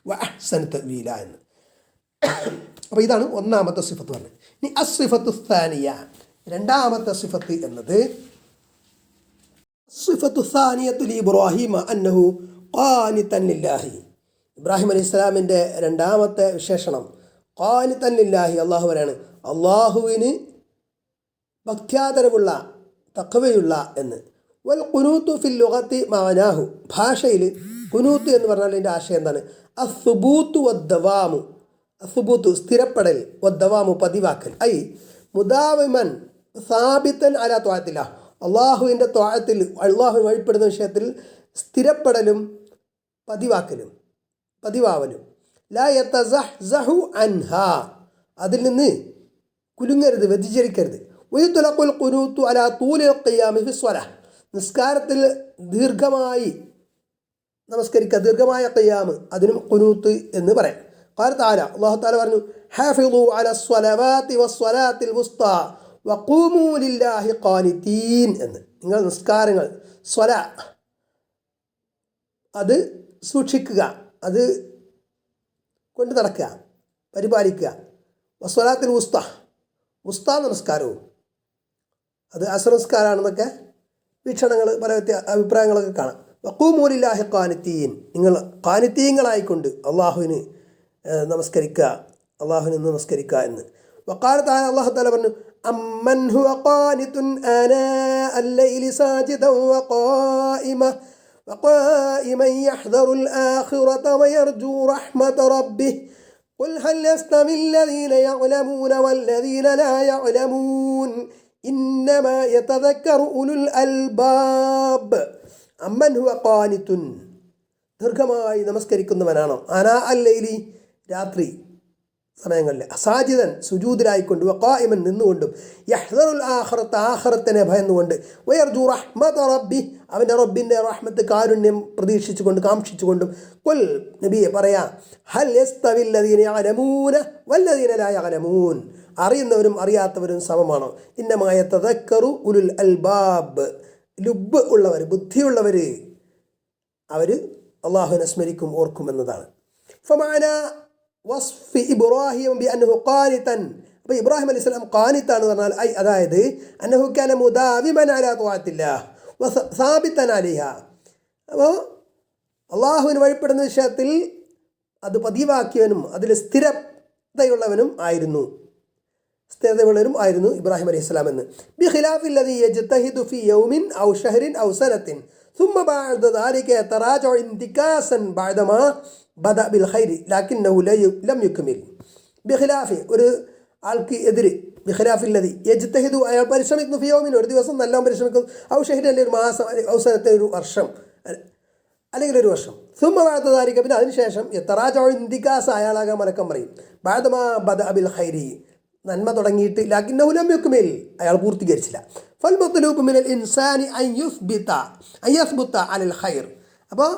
വ അഹ്സനു തഅ്വീല എന്ന്. അപ്പോൾ ഇതാണ് ഒന്നാമത്തെ സിഫത്ത് പറഞ്ഞത്. ഇനി അസ്സിഫത്തു സാനിയ രണ്ടാമത്തെ സിഫത്ത് എന്നത് സിഫത്തു സാനിയത്തു ലി ഇബ്രാഹിം അന്നഹു ഖാനിതൻ ലില്ലാഹി ഇബ്രാഹിം അലൈഹി സ്വലാമിൻ്റെ രണ്ടാമത്തെ വിശേഷണം ഖാനിതൻ ലില്ലാഹി അള്ളാഹു വരെയാണ് അള്ളാഹുവിന് ഭക്ത്യാദരവുള്ള തഖ്വയുള്ള എന്ന്. വൽ ഖുനൂത്തു ഫിൽ ലുഗത്തി മഅനാഹു ഭാഷയിൽ ഖുനൂത്ത് എന്ന് പറഞ്ഞാൽ അതിൻ്റെ ആശയം എന്താണ്? അസ്സുബൂത്തു വദ്ദവാമു അസ്സുബൂത്തു സ്ഥിരപ്പെടൽ വദ്ദവാമു പതിവാക്കൽ ഐ മുദാവിമൻ സാബിത്തൻ അലാ ത്വാഅത്തില്ലാഹ് അള്ളാഹുവിൻ്റെ ത്വാഅത്തിൽ അള്ളാഹു വഴിപ്പെടുന്ന വിഷയത്തിൽ സ്ഥിരപ്പെടലും പതിവാവലും ലാ യതസഹ്സഹു അൻഹാ അതിൽ നിന്ന് കുലുങ്ങരുത്, വ്യതിചരിക്കരുത്. വയുത്ലഖുൽ ഖുനൂത്തു അലാ തൂലിൽ ഖിയാമി ഫി സ്വലാഹ് നിസ്കാരത്തിൽ ദീർഘമായി നമസ്കരിക്കുക, ദീർഘമായ ഖിയാം അതിനും ഖുനൂത്ത് എന്ന് പറയാം. ഖാല തആല അല്ലാഹു തആല പറഞ്ഞു ഹാഫിളു അല സ്വലവാതി വസ്സലാത്തിൽ വുസ്താ വഖൂമു ലില്ലാഹി ഖാനിതീൻ എന്ന്. നിങ്ങൾ നിസ്കാരങ്ങൾ സ്വലാ അത് സൂക്ഷിക്കുക, അത് കൊണ്ട് നടക്കുക, പരിപാലിക്കുക. വസ്വലാത്തിൽ ഉസ്താ നമസ്കാരവും അത് അസ്ർ നമസ്കാരമാണെന്നൊക്കെ വീക്ഷണങ്ങൾ പല അഭിപ്രായങ്ങളൊക്കെ കാണാം. വഖൂമു ലില്ലാഹി ഖാനിതീൻ നിങ്ങൾ ഖാനിതീങ്ങളായിക്കൊണ്ട് അള്ളാഹുവിന് നമസ്കരിക്കുക, അള്ളാഹുവിനെ നമസ്കരിക്കുക എന്ന്. വഖാല തആല, അല്ലാഹു തആല പറഞ്ഞു, അമ്മൻ ഹുവ ഖാനിതുൻ ആനാഅ അൽ-ലൈലി സാജിദൻ വഖായിമൻ യഹ്ദറുൽ ആഖിറത വയർജു റഹ്മത റബ്ബിഹി ഖുൽ ഹൽ യസ്തവി അല്ലദീന യഅലമൂന വല്ലദീന ലാ യഅലമൂൻ ഇന്നമാ യതദക്കറു ഉലുൽ അൽബാബ്. അമ്മൻ ഹുവ ഖാനിതുൻ, ദീർഘമായി നമസ്കരിക്കുന്നവനാണോ, ആനാ അൽ-ലൈലി, രാത്രി സമയങ്ങളിൽ, സാജിദൻ, സുജൂദിലായിക്കൊണ്ട്, വഖായിമൻ, നിന്നുകൊണ്ടും, യഹ്ദറുൽ ആഖിറത, ആഖിറത്തിനെ ഭയന്നുകൊണ്ട്, വയർജു റഹ്മത റബ്ബി, അവൻ്റെ റബ്ബിൻ്റെ റഹ്മത്ത്, കാരുണ്യം പ്രതീക്ഷിച്ചുകൊണ്ട്, കാംക്ഷിച്ചുകൊണ്ടും. ഖുൽ, നബിയെ പറയാം, ഹൽ യസ്തവി അല്ലദീന യഅലമൂന വല്ലദീന ലാ യഅലമൂൻ, അറിയുന്നവരും അറിയാത്തവരും സമമാണോ? ഇന്നമാ യതദക്കറു ഉലുൽ അൽബാബ്, ലുബ് ഉള്ളവർ, ബുദ്ധിയുള്ളവർ, അവർ അള്ളാഹുവിനെ സ്മരിക്കും, ഓർക്കും എന്നതാണ്. ഫമാന വസ്ഫി ഇബ്രാഹിം ബിഅന്നഹു ഖാനിതൻ, അപ്പോൾ ഇബ്രാഹിം അലൈഹിസ്സലാം ഖാനിത്താണെന്ന് പറഞ്ഞാൽ അതായത് അന്നഹു കാന മുദാവിമൻ അലാ ത്വാഅത്തില്ലാഹ് വസാബിതൻ അലൈഹാ, അപ്പോൾ അള്ളാഹുവിന് വഴിപ്പെടുന്ന വിഷയത്തിൽ അത് പതിവാക്കിയവനും അതിൽ സ്ഥിരതയുള്ളവനും ആയിരുന്നു ഇബ്രാഹിം അലൈഹിസ്സലാം എന്ന്. ബിഖിലാഫില്ലദീ യജ്തഹിദു ഫീ യൗമിൻ ഔ ഷഹ്റിൻ ഔ സനത്തിൻ ثم بعد ذلك يتراجع انتكاسا بعدما بدأ بالخير لكنه لم يكمل. ബിഖിലാഫി, ഒരു ആൾക്ക് എതിര്, ബിഖിലാഫില്ലദി യജ്തഹിദു, അയാൾ പരിശ്രമിക്കുന്നു, ഫി യൗമിൻ, ഒരു ദിവസം നല്ലോണം പരിശ്രമിക്കുന്നു, ഔ ഷഹ്റിൻ, അല്ലെങ്കിൽ ഒരു മാസം, അവസരത്തെ ഒരു വർഷം, അല്ലെങ്കിൽ ഒരു വർഷം. സുമ്മ ബഅദ ദാലിക, പിന്നെ അതിനുശേഷം യതറാജഉ ഇന്തികാസ, അയാളാകാൻ മലക്കം പറയും, ബഅദമാ ബദഅ ബിൽ ഖൈരി, നന്മ തുടങ്ങിയിട്ട്, ലാകിന്നഹു ലം യുക്മിൽ, അയാൾ പൂർത്തീകരിച്ചില്ല. ഫൽ മത്ലൂബ് മിനൽ ഇൻസാനി അൻ യസ്ബുത അലൽ ഖൈർ, അപ്പോൾ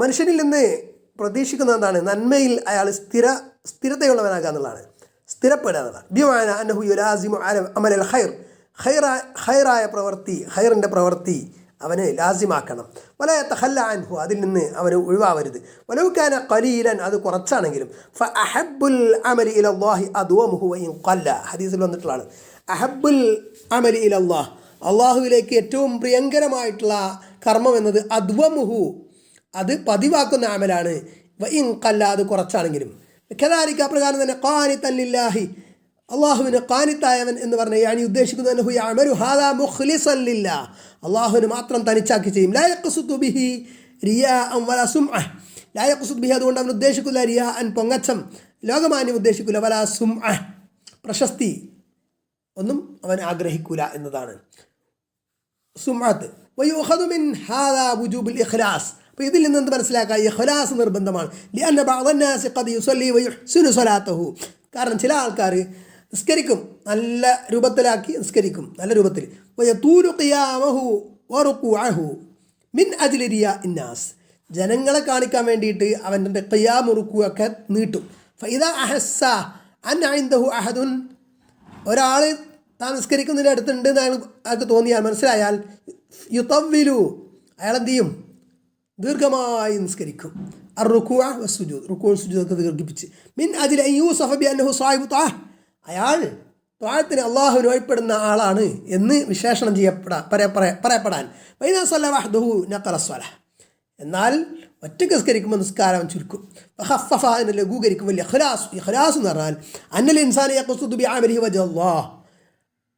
മനുഷ്യനിൽ നിന്ന് പ്രതീക്ഷിക്കുന്നത് എന്താണ്? നന്മയിൽ അയാൾ സ്ഥിരതയുള്ളവനാകുക എന്നുള്ളതാണ്, സ്ഥിരപ്പെടുക എന്നുള്ളതാണ്. ബിമാന അന്നഹു യുലാസിമു അമലൽ ഖൈർ, ഖൈറായ പ്രവൃത്തി, ഖൈറിൻ്റെ പ്രവൃത്തി അവന് ലാസിമാക്കണം. വല യതഖല്ല അൻഹു, അതിൽ നിന്ന് അവന് ഒഴിവാവരുത്. വലൗ കാന ഖലീലൻ, അത് കുറച്ചാണെങ്കിലും. ഫ അഹബ്ബുൽ അമലി ഇലല്ലാഹി അദ്വമുഹു വഇൻ ഖല്ല, ഹദീസിൽ വന്നിട്ടുള്ളതാണ്. അഹബ്ബുൽ അമലി ഇലല്ലാഹ്, അള്ളാഹുവിലേക്ക് ഏറ്റവും പ്രിയങ്കരമായിട്ടുള്ള കർമ്മം എന്നത് അദ്വമുഹു, അത് പതിവാക്കുന്ന അമലാണ്. വഇൻ ഖല്ല, അത് കുറച്ചാണെങ്കിലും. കദാലിക, അപ്രകാരം തന്നെ ഖാനിതൻ ലില്ലാഹി, അള്ളാഹുവിന് ഖാനിത്തായവൻ എന്ന് പറഞ്ഞാൽ യാനി ഉദ്ദേശിക്കുന്നത് അന്നഹു യഅമലു ഹാദാ മുഖ്ലിസൻ ലില്ലാഹ്, അള്ളാഹുവിന് മാത്രം തനിച്ചാക്കി ചെയ്യും. ലാ യഖ്സുദു ബിഹി റിയാഅൻ വലാ സുംഅഹ്, ലാ യഖ്സുദു ബിഹി, അതുകൊണ്ട് അവൻ ഉദ്ദേശിക്കില്ല റിയാഅൻ, പൊങ്ങച്ചം, ലോകമാന്യം ഉദ്ദേശിക്കില്ല, വലാ സുംഅഹ്, പ്രശസ്തി ഒന്നും അവൻ ആഗ്രഹിക്കൂല എന്നതാണ് സുംഅത്ത്. വയുഖദു മിൻ ഹാദാ വുജൂബുൽ ഇഖ്ലാസ്, അപ്പോൾ ഇതിൽ നിന്ന് എന്ത് മനസ്സിലാക്കുക? ഇഖ്ലാസ് നിർബന്ധമാണ്. ലിഅന്ന ബഅദന്നാസി ഖദ് യുസല്ലി വയുഹ്സിനു സ്വലാത്തഹു, കാരണം ചില ആൾക്കാർ നിസ്കരിക്കും, നല്ല രൂപത്തിലാക്കി നിസ്കരിക്കും, നല്ല രൂപത്തിൽ. വയതൂലു ഖിയാമഹു വറുകൂഅഹു മിൻ അജ്ലി റിയാഇൻ നാസ്, ജനങ്ങളെ കാണിക്കാൻ വേണ്ടിയിട്ട് അവൻ്റെ ഖിയാം റുകൂഅൊക്കെ നീട്ടും. ഫഇദാ അഹസ്സ അൻ ഇൻദഹു അഹദുൻ, ഒരാൾ താൻ നിസ്കരിക്കുന്നതിൻ്റെ അടുത്തുണ്ട് എന്ന് അയാൾക്ക് തോന്നിയാൽ, മനസ്സിലായാൽ, യുതവ്വിലു, അയാൾ എന്ത് ചെയ്യും? ദീർഘമായി നിസ്കരിക്കും. അർറുകൂഅ വസ്സുജൂദ്, റുകൂഉ സുജൂദൊക്കെ ദീർഘിപ്പിച്ച്. മിൻ അജ്ലി അൻ യൂസഫ ബിഅന്നഹു സാഹിബു ത്വാഅ, അയാൾ ത്വാഅത്തിന് അള്ളാഹുവിന് വഴിപ്പെടുന്ന ആളാണ് എന്ന് വിശേഷണം പറയപ്പെടാൻ. വൈദാ സല്ല വഹ്ദഹു നഖറ സ്വലാഹ്, എന്നാൽ ഒറ്റയ്ക്ക് നിസ്കരിക്കുമ്പോൾ നിസ്കാരം ചുരുക്കും. വഖഫഫ, അതിനെ ലഘൂകരിക്കും. വലിയ ഇഖ്ലാസ് എന്ന് പറഞ്ഞാൽ അന്നൽ ഇൻസാന യഖ്സുദു ബിഅമലിഹി വജ്ഹല്ലാഹ്,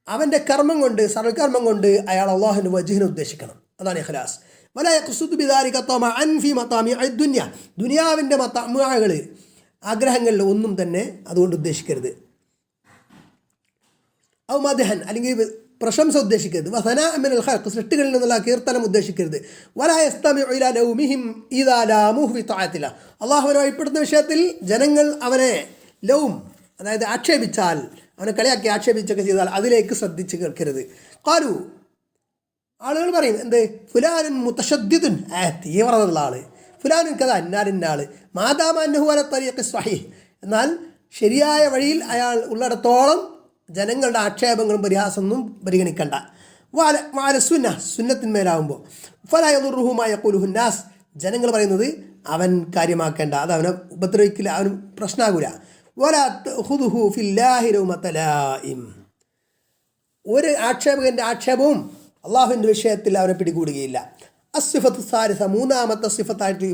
അവൻ്റെ കർമ്മം കൊണ്ട്, സർവ്വകർമ്മം കൊണ്ട് അയാൾ അള്ളാഹുവിൻ്റെ വജ്ഹിനെ ഉദ്ദേശിക്കണം, അതാണ് ഇഖ്ലാസ്. വലാ യഖ്സുദു ബിദാലിക തമഅൻ ഫീ മതാമിഇ ദുനിയ, ദുനിയാവിൻ്റെ മതാമുകൾ, ആഗ്രഹങ്ങളിൽ ഒന്നും തന്നെ അതുകൊണ്ട് ഉദ്ദേശിക്കരുത്. ഔ മദ്ഹൻ, അല്ലെങ്കിൽ പ്രശംസ ഉദ്ദേശിക്കരുത്. വസനാഅ മിനൽ ഖൽഖ്, സൃഷ്ടികളിൽ നിന്നുള്ള കീർത്തനം ഉദ്ദേശിക്കരുത്. വലാ യസ്തമിഉ ഇലാ ലൗമിഹിം ഇദാ ലാമുഹു ഫി തഅത്തില്ലാഹ്, അള്ളാഹുവിനെ വഴിപ്പെടുന്ന വിഷയത്തിൽ ജനങ്ങൾ അവനെ ലൗം, അതായത് ആക്ഷേപിച്ചാൽ, അവനെ കളിയാക്കി ആക്ഷേപിച്ചൊക്കെ ചെയ്താൽ അതിലേക്ക് ശ്രദ്ധിച്ച് കേൾക്കരുത്. ഖാലു, ആളുകൾ പറയും, എന്ത്? ഫുലാനുൻ മുതശദ്ദിദുൻ, തീവ്രതയുള്ള ആൾ, ഫുലാനുൻ കഥ, ഇന്നാലിന്നാൾ, മാദാമ അന്നഹു അല തരീഖി സ്വഹീഹ്, എന്നാൽ ശരിയായ വഴിയിൽ അയാൾ ഉള്ളിടത്തോളം ജനങ്ങളുടെ ആക്ഷേപങ്ങളും പരിഹാസമൊന്നും പരിഗണിക്കണ്ട. വാല സുന്ന, സുന്നത്തിന്മേലാവുമ്പോൾ ഫലാ യദുറുഹു മാ യഖൂലുഹു നാസ്, ജനങ്ങൾ പറയുന്നത് അവൻ കാര്യമാക്കേണ്ട, അത് അവനെ ഉപദ്രവിക്കില്ല, അവന് പ്രശ്നമാകൂല. വലാ തഖുദുഹു ഫില്ലാഹി ലൗമത ലായിം, ഒരു ആക്ഷേപകൻ്റെ ആക്ഷേപവും അള്ളാഹുവിൻ്റെ വിഷയത്തിൽ അവരെ പിടികൂടുകയില്ല. അസിഫത്ത് സാരിസ, മൂന്നാമത്തെ സിഫത്തായിട്ട്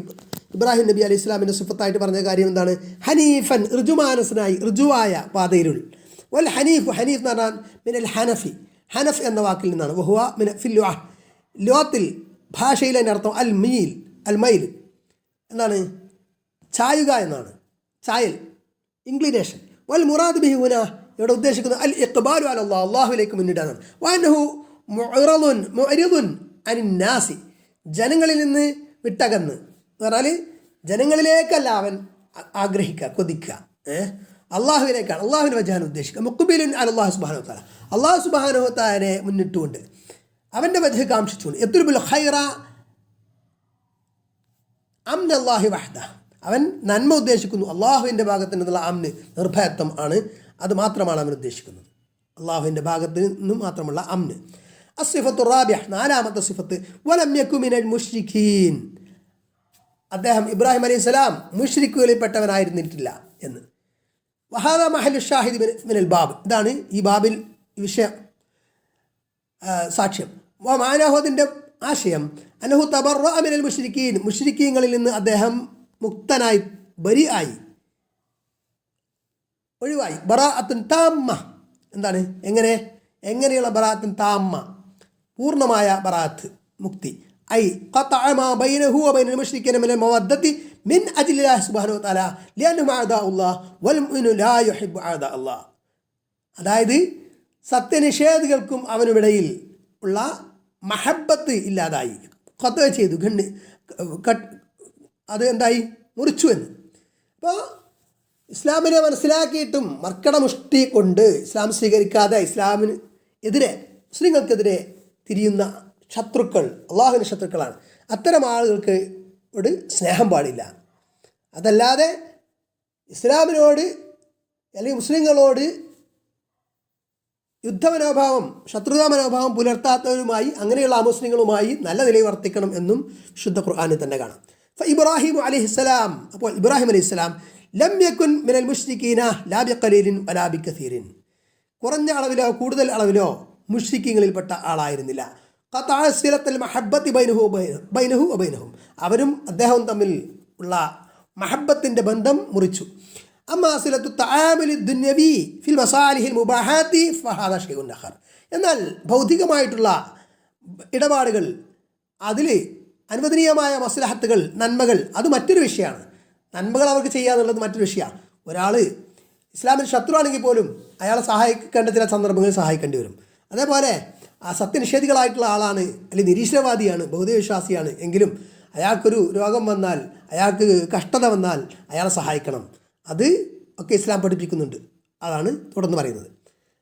ഇബ്രാഹിം നബി അലൈഹി ഇസ്ലാമിൻ്റെ സിഫത്തായിട്ട് പറഞ്ഞ കാര്യം എന്താണ്? ഹനീഫൻ, ഋജുമാനസനായി, ഋജുവായ പാതയിലുൾ. വൽ ഹനീഫ്, ഹനീഫ് എന്ന് പറഞ്ഞാൽ മിനൽ ഹനഫി, ഹനഫ് എന്ന വാക്കിൽ നിന്നാണ്. വഹുവ മിന ഫിൽ ലോത്തിൽ, ഭാഷയിൽ അതിൻ്റെ അർത്ഥം അൽ മീൽ, അൽ മൈൽ എന്താണ്? ചായുക എന്നാണ്, ചായൽ, ഇൻക്ലിനേഷൻ. വൽ മുറാദ് ബിഹി ഹുന, ഇവിടെ ഉദ്ദേശിക്കുന്നത് അൽ ഇഖ്ബാലു അലല്ലാഹ്, അള്ളാഹുവിലേക്ക് മുന്നിട്ടാണ്. വഅന്നഹു മുഅ്റിദുൻ അനിന്നാസി, ജനങ്ങളിൽ നിന്ന് വിട്ടകന്ന് എന്ന് പറഞ്ഞാൽ ജനങ്ങളിലേക്കല്ല അവൻ ആഗ്രഹിക്കുക, കൊതിക്കുക, അള്ളാഹുവിലേക്കാണ്, അള്ളാഹുവിനെ വജഹാൻ ഉദ്ദേശിക്കുക. മുഖ്ബിലുൻ അലല്ലാഹു സുബ്ഹാനഹു വ തആല, അള്ളാഹു സുബ്ഹാനഹു വ തആലയെ മുന്നിട്ടുകൊണ്ട് അവൻ്റെ വജഹ് കാംക്ഷിച്ചുകൊണ്ട്. യത്ലുബുൽ ഖൈറ അംനല്ലാഹി വഹ്ദ, അവൻ നന്മ ഉദ്ദേശിക്കുന്നു, അള്ളാഹുവിൻ്റെ ഭാഗത്തു നിന്നുള്ള അംന്, നിർഭയത്വം ആണ്, അത് മാത്രമാണ് അവൻ ഉദ്ദേശിക്കുന്നത്, അള്ളാഹുവിൻ്റെ ഭാഗത്ത് നിന്നും മാത്രമുള്ള അംന്. അസ്സിഫത്തു റാബിഅ, നാലാമത്തെ സിഫത്ത്, വലം യകു മിനൽ മുശ്രിക്കീൻ, അദ്ദേഹം ഇബ്രാഹിം അലൈഹി സ്വലാം മുശ്രിക്കുകളിൽപ്പെട്ടവനായിരുന്നിട്ടില്ല എന്ന്. വഹാദ മഹല്ലു ഷാഹിദ് മിനൽ ബാബ്, ഇതാണ് ഈ ബാബിൽ വിഷയം, സാക്ഷ്യം. മാനാഹു, അതിൻ്റെ ആശയം, അന്നഹു തബറഅ മിനൽ മുശ്രിക്കീൻ, മുശ്രിക്കീങ്ങളിൽ നിന്ന് അദ്ദേഹം മുക്തനായി, ബരി ആയി, ഒഴിവായി. ബറാഅത്തുൻ താമ്മ, എന്താണ്, എങ്ങനെയുള്ള ബറാഅത്തുൻ താമ്മ, പൂർണ്ണമായ ബറാഅത്ത്, മുക്തി. ഐ ഖതഅ മാ ബൈനഹു വ ബൈനൽ മുശ്രിക്കീന മിനൽ മവദ്ദത്തി മിൻ അജ്ലില്ലാഹി സുബ്ഹാനഹു വ തആല ലിഅന്നഹും അഅദാഉല്ലാഹ് വൽ മുഅ്മിനു ലാ യുഹിബ്ബു അഅദാഅല്ലാഹ്, അതായത് സത്യനിഷേധികൾക്കും അവനുമിടയിൽ ഉള്ള മഹബത്ത് ഇല്ലാതായി, ഖത്അ ചെയ്തു, അത് എന്തായി, മുറിച്ചു എന്ന്. അപ്പോൾ ഇസ്ലാമിനെ മനസ്സിലാക്കിയിട്ടും മർക്കടമുഷ്ടി കൊണ്ട് ഇസ്ലാം സ്വീകരിക്കാതെ ഇസ്ലാമിന് എതിരെ, മുസ്ലിങ്ങൾക്കെതിരെ തിരിയുന്ന ശത്രുക്കൾ അള്ളാഹുവിൻ്റെ ശത്രുക്കളാണ്. അത്തരം ആളുകൾക്ക് സ്നേഹം പാടില്ല. അതല്ലാതെ ഇസ്ലാമിനോട് അല്ലെങ്കിൽ മുസ്ലിങ്ങളോട് യുദ്ധമനോഭാവം, ശത്രുതാ മനോഭാവം പുലർത്താത്തവരുമായി, അങ്ങനെയുള്ള അമുസ്ലിങ്ങളുമായി നല്ല നിലയിൽ വർത്തിക്കണം എന്നും ശുദ്ധ ഖുർആനിൽ തന്നെ കാണാം. ഇബ്രാഹിം അലൈഹിസ്സലാം, അപ്പോൾ ഇബ്രാഹിം അലൈഹിസ്സലാം ലം യകുൻ മിനൽ മുശ്രിക്കീന ലാ ബിഖലീലിൻ വലാ ബികസീരിൻ, കുറഞ്ഞ അളവിലോ കൂടുതൽ അളവിലോ മുശ്രിക്കീങ്ങളിൽപ്പെട്ട ആളായിരുന്നില്ല. ഖതഅ സിലത്തുൽ മഹബ്ബത്തി ബൈനഹു വ ബൈനഹും, അവരും അദ്ദേഹവും തമ്മിൽ ഉള്ള മഹബത്തിൻ്റെ ബന്ധം മുറിച്ചു. അമ്മാ സിലത്തു തആമുലി ദുന്യവി ഫിൽ മസാലിഹിൽ മുബാഹാത്തി ഫഹാദ ഷൈഉൻ ആഖർ, എന്നാൽ ഭൗതികമായിട്ടുള്ള ഇടപാടുകൾ, അതിൽ അനുവദനീയമായ മസ്ലഹത്തുകൾ, നന്മകൾ, അത് മറ്റൊരു വിഷയമാണ്. നന്മകൾ അവർക്ക് ചെയ്യുക മറ്റൊരു വിഷയമാണ്. ഒരാൾ ഇസ്ലാമിൽ ശത്രുവാണെങ്കിൽ പോലും അയാളെ സഹായിക്കേണ്ട ചില സന്ദർഭങ്ങളിൽ സഹായിക്കേണ്ടി വരും. അതേപോലെ ആ സത്യനിഷേധികളായിട്ടുള്ള ആളാണ്, അല്ലെങ്കിൽ നിരീശ്വരവാദിയാണ്, ബൗദ്ധവിശ്വാസിയാണ് എങ്കിലും അയാൾക്കൊരു രോഗം വന്നാൽ, അയാൾക്ക് കഷ്ടത വന്നാൽ അയാളെ സഹായിക്കണം. അത് ഒക്കെ ഇസ്ലാം പഠിപ്പിക്കുന്നുണ്ട്. അതാണ് തുടർന്ന് പറയുന്നത്.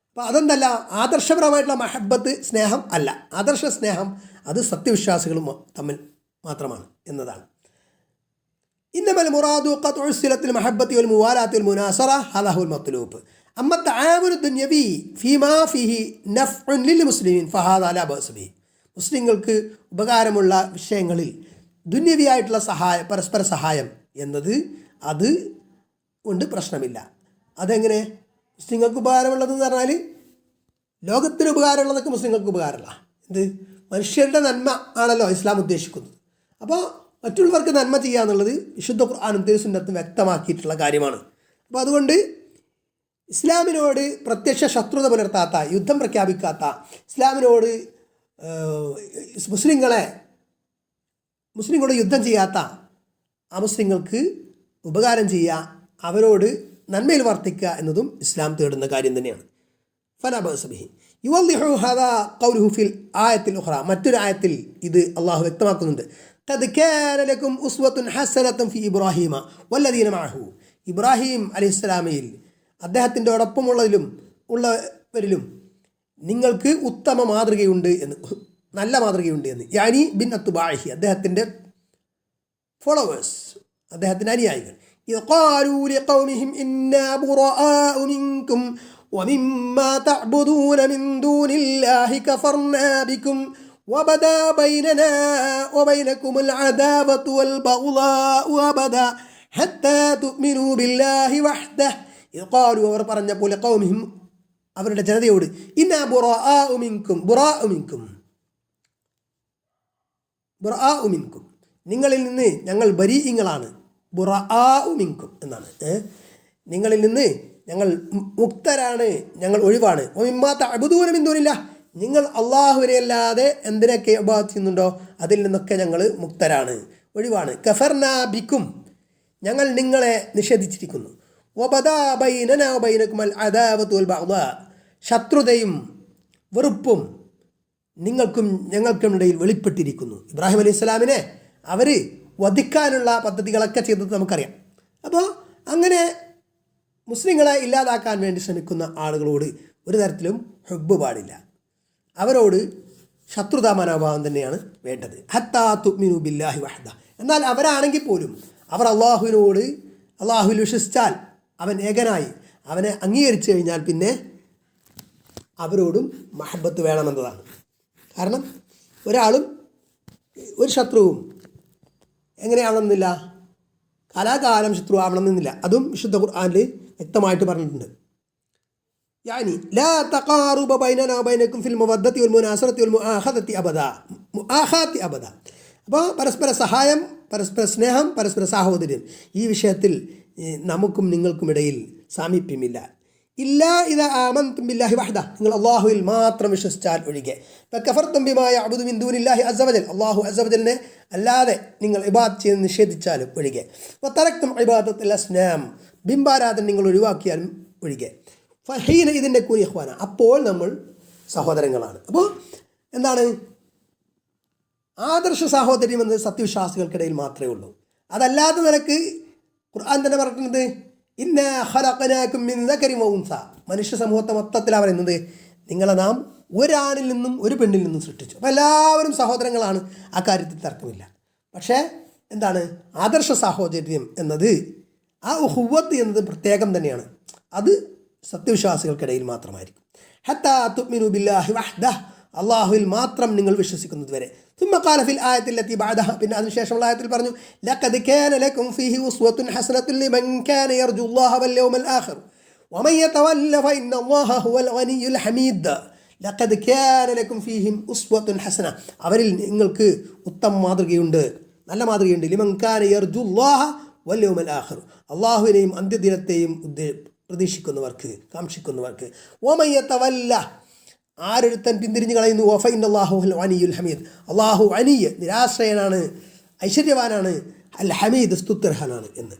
അപ്പോൾ അതെന്തല്ല, ആദർശപരമായിട്ടുള്ള മഹബത്ത്, സ്നേഹം അല്ല. ആദർശ സ്നേഹം അത് സത്യവിശ്വാസികളും തമ്മിൽ മാത്രമാണ് എന്നതാണ്. ഇന്നമൽ മുറാദു ഖത്ഉ സിലത്തിൽ മഹബത്തി വൽ മുവാലാത്തി വൽ മുനാസറ ഹദാ ഹുവൽ മത്ലൂബ്. അമ്മ തആമുലു ദുന്യവി ഫീമാ ഫീഹി നഫ്ഉൻ ലിൽ മുസ്ലിമീൻ ഫഹാദാ ലാ ബഅസ് ബിഹി, മുസ്ലിങ്ങൾക്ക് ഉപകാരമുള്ള വിഷയങ്ങളിൽ ദുന്യവിയായിട്ടുള്ള പരസ്പര സഹായം എന്നത് അത് കൊണ്ട് പ്രശ്നമില്ല. അതെങ്ങനെ മുസ്ലിങ്ങൾക്ക് ഉപകാരമുള്ളതെന്ന് പറഞ്ഞാൽ ലോകത്തിന് ഉപകാരമുള്ളതൊക്കെ മുസ്ലിങ്ങൾക്ക് ഉപകാരമുള്ള, എന്ത് മനുഷ്യരുടെ നന്മ ആണല്ലോ ഇസ്ലാം ഉദ്ദേശിക്കുന്നത്. അപ്പോൾ മറ്റുള്ളവർക്ക് നന്മ ചെയ്യുക എന്നുള്ളത് വിശുദ്ധ ഖുർആനും തിരുസുന്നത്തും വ്യക്തമാക്കിയിട്ടുള്ള കാര്യമാണ്. അപ്പോൾ അതുകൊണ്ട് ഇസ്ലാമിനോട് പ്രത്യക്ഷ ശത്രുത പുലർത്താത്ത, യുദ്ധം പ്രഖ്യാപിക്കാത്ത, ഇസ്ലാമിനോട് മുസ്ലിങ്ങളോട് യുദ്ധം ചെയ്യാത്ത അമുസ്ലിങ്ങൾക്ക് ഉപകാരം ചെയ്യുക, അവരോട് നന്മയിൽ വർത്തിക്കുക എന്നതും ഇസ്ലാം തേടുന്ന കാര്യം തന്നെയാണ്. ഫലാ ബഅസ ബിഹി യുവദ്ദിഹു ഹാദാ ഖൗലുഹു ഫിൽ ആയത്തിൽ ഉഖ്റ, മറ്റൊരു ആയത്തിൽ ഇത് അള്ളാഹു വ്യക്തമാക്കുന്നുണ്ട്. ഖദ് കാന ലക്കും ഉസ്വത്തുൻ ഹസനത്തുൻ ഫി ഇബ്രാഹീമ വല്ലദീന മഅഹു, ഇബ്രാഹിം അലൈഹിസ്സലാമയിൽ അദ്ദേഹത്തിൻ്റെ നിങ്ങൾക്ക് ഉത്തമ മാതൃകയുണ്ട് എന്ന്, നല്ല മാതൃകയുണ്ട് എന്ന്. യാനി ബിൻ അത്തുബാഹി, അദ്ദേഹത്തിൻ്റെ ഫോളോവേഴ്സ്, അദ്ദേഹത്തിൻ്റെ അനുയായികൾ. ഖാലൂ ലിഖൗമിഹിം ഇന്നാ ബുറാഅു മിൻകും വമിമ്മാ തഅ്ബുദൂന മിൻ ദൂനില്ലാഹി കഫർനാ ബികും വബദാ ബൈനനാ വബൈനകുമുൽ അദാവതു വൽ ബഗ്ളാഉ അബദാ ഹത്താ തുഅ്മിനൂ ബില്ലാഹി വഹ്ദഹു. ഖാലൂ, അവർ പറഞ്ഞപ്പോൾ ലിഖൗമിഹിം, അവരുടെ ജനതയോട്, ഇന്നാ ബുറാഅു മിൻകും ബുറാ ഉമിൻകും, നിങ്ങളിൽ നിന്ന് ഞങ്ങൾ ബരീഇങ്ങളാണ്. ബുറാ ഉമിൻകും എന്നാണ്. നിങ്ങളിൽ നിന്ന് ഞങ്ങൾ മുക്തരാണ്, ഞങ്ങൾ ഒഴിവാണ്. ഒമിമ്മാ തഅബുദൂന മിൻ ദൂനില്ലാഹ്, നിങ്ങൾ അള്ളാഹുവിനെ അല്ലാതെ എന്തിനൊക്കെ ഇബാദത്ത് ചെയ്യുന്നുണ്ടോ അതിൽ നിന്നൊക്കെ ഞങ്ങൾ മുക്തരാണ്, ഒഴിവാണ്. കഫർനാ ബിക്കും, ഞങ്ങൾ നിങ്ങളെ നിഷേധിച്ചിരിക്കുന്നു. വബദാ ബൈനനാ വബൈനകുൽ അദാവതു വൽ ബഗ്ദാ, ശത്രുതയും വെറുപ്പും നിങ്ങൾക്കും ഞങ്ങൾക്കുമിടയിൽ വെളിപ്പെട്ടിരിക്കുന്നു. ഇബ്രാഹിം അലൈഹി സ്വലാമിനെ അവർ വധിക്കാനുള്ള പദ്ധതികളൊക്കെ ചെയ്തത് നമുക്കറിയാം. അപ്പോൾ അങ്ങനെ മുസ്ലിങ്ങളെ ഇല്ലാതാക്കാൻ വേണ്ടി ശ്രമിക്കുന്ന ആളുകളോട് ഒരു തരത്തിലും ഹുബ്ബ് പാടില്ല. അവരോട് ശത്രുതാ മനോഭാവം തന്നെയാണ് വേണ്ടത്. ഹത്താ തുഅ്മിനു ബില്ലാഹി വഹദ. എന്നാൽ അവരാണെങ്കിൽ പോലും അവർ അള്ളാഹുവിൽ വിശ്വസിച്ചാൽ, അവൻ ഏകനായി അവനെ അംഗീകരിച്ചു കഴിഞ്ഞാൽ പിന്നെ അവരോടും മഹബത്ത് വേണമെന്നതാണ്. കാരണം ഒരാളും ഒരു ശത്രുവും എങ്ങനെയാവണമെന്നില്ല, കാലാകാലം ശത്രു ആവണമെന്നില്ല. അതും വിശുദ്ധ ഖുർആനിൽ വ്യക്തമായിട്ട് പറഞ്ഞിട്ടുണ്ട്. യാനി ലാ തഖാറുബ ബൈനനാ ബൈനകും ഫിൽ മുവദ്ദതി വൽ മുനാസറതി വൽ മുആഖദതി അബദ. അപ്പോൾ പരസ്പര സഹായം, പരസ്പര സ്നേഹം, പരസ്പര സാഹോദര്യം, ഈ വിഷയത്തിൽ നമുക്കും നിങ്ങൾക്കുമിടയിൽ സാമീപ്യമില്ല. ഇല്ലാ ഇദാ ആമൻതും ബില്ലാഹി വഹദ, നിങ്ങൾ അള്ളാഹുവിൽ മാത്രം വിശ്വസിച്ചാൽ ഒഴികെ. ഫകഫർതും ബിമാ യഅബുദു മിൻ ദൂനില്ലാഹി അസ്സ വജൽ, അള്ളാഹു അസ്സ വജലിനെ അല്ലാതെ നിങ്ങൾ ഇബാദത്ത് ചെയ്ത് നിഷേധിച്ചാലും ഒഴികെ. വതറക്തും ഇബാദത്തുൽ അസ്നാം, ബിംബാരാധന നിങ്ങൾ ഒഴിവാക്കിയാലും ഒഴികെ. ഫഹീന ഇതിൻ്റെ കൂനി ഇഖ്വാന, അപ്പോൾ നമ്മൾ സഹോദരങ്ങളാണ്. അപ്പോൾ എന്താണ് ആദർശ സാഹോദര്യം എന്നത് സത്യവിശ്വാസികൾക്കിടയിൽ മാത്രമേ ഉള്ളൂ. അതല്ലാത്ത നിലക്ക് ഖുർആൻ തന്നെ പറയുന്നത് ഇന്നാ ഖലഖനാകും മിൻ ദക്കരിൻ വ ഉൻസ, മനുഷ്യ സമൂഹത്തെ മൊത്തത്തിലാണ് പറയുന്നത് നിങ്ങളെ നാം ഒരാണിൽ നിന്നും ഒരു പെണ്ണിൽ നിന്നും സൃഷ്ടിച്ചു. അപ്പോൾ എല്ലാവരും സഹോദരങ്ങളാണ്, ആ കാര്യത്തിൽ തർക്കമില്ല. പക്ഷേ എന്താണ് ആദർശ സാഹോദര്യം എന്നത്, ആ ഉഹുവത്ത് എന്നത് പ്രത്യേകം തന്നെയാണ്. അത് സത്യവിശ്വാസികൾക്കിടയിൽ മാത്രമായിരിക്കും. ഹത്താ തുഅ്മിനു ബില്ലാഹി വഹ്ദഹ്, അള്ളാഹുവിൽ മാത്രം നിങ്ങൾ വിശ്വസിക്കുന്നത് വരെ. ثم قال في الآية التي بعدها, പിന്നെ അതിനുശേഷമുള്ള ആയത്തിൽ പറഞ്ഞു لقد كان لكم فيه أسوة حسنة لمن كان يرجو الله واليوم الآخر ومن يتول فإن الله هو الغني الحميد. لقد كان لكم فيهم أسوة حسنة, അവരിൽ നിങ്ങൾക്ക് ഉത്തമ മാതൃകയുണ്ട്, നല്ല മാതൃകയുണ്ട്. لمن كان يرجو الله واليوم الآخر, അള്ളാഹുവിനെയും അന്ത്യദിനത്തെയും പ്രതീക്ഷിക്കുന്നവർക്ക്, കാക്ഷിക്കുന്നവർക്ക്. ومن يتول, ആരൊരുത്തൻ പിന്തിരിഞ്ഞു കളയുന്നു, വഫഇന്നല്ലാഹു ഹുൽ ഗനിയുൽ ഹമീദ്, അള്ളാഹു അനിയ് നിരാശ്രയനാണ്, ഐശ്വര്യവാനാണ്, അൽ ഹമീദ് സ്തുത്യർഹനാണ് എന്ന്.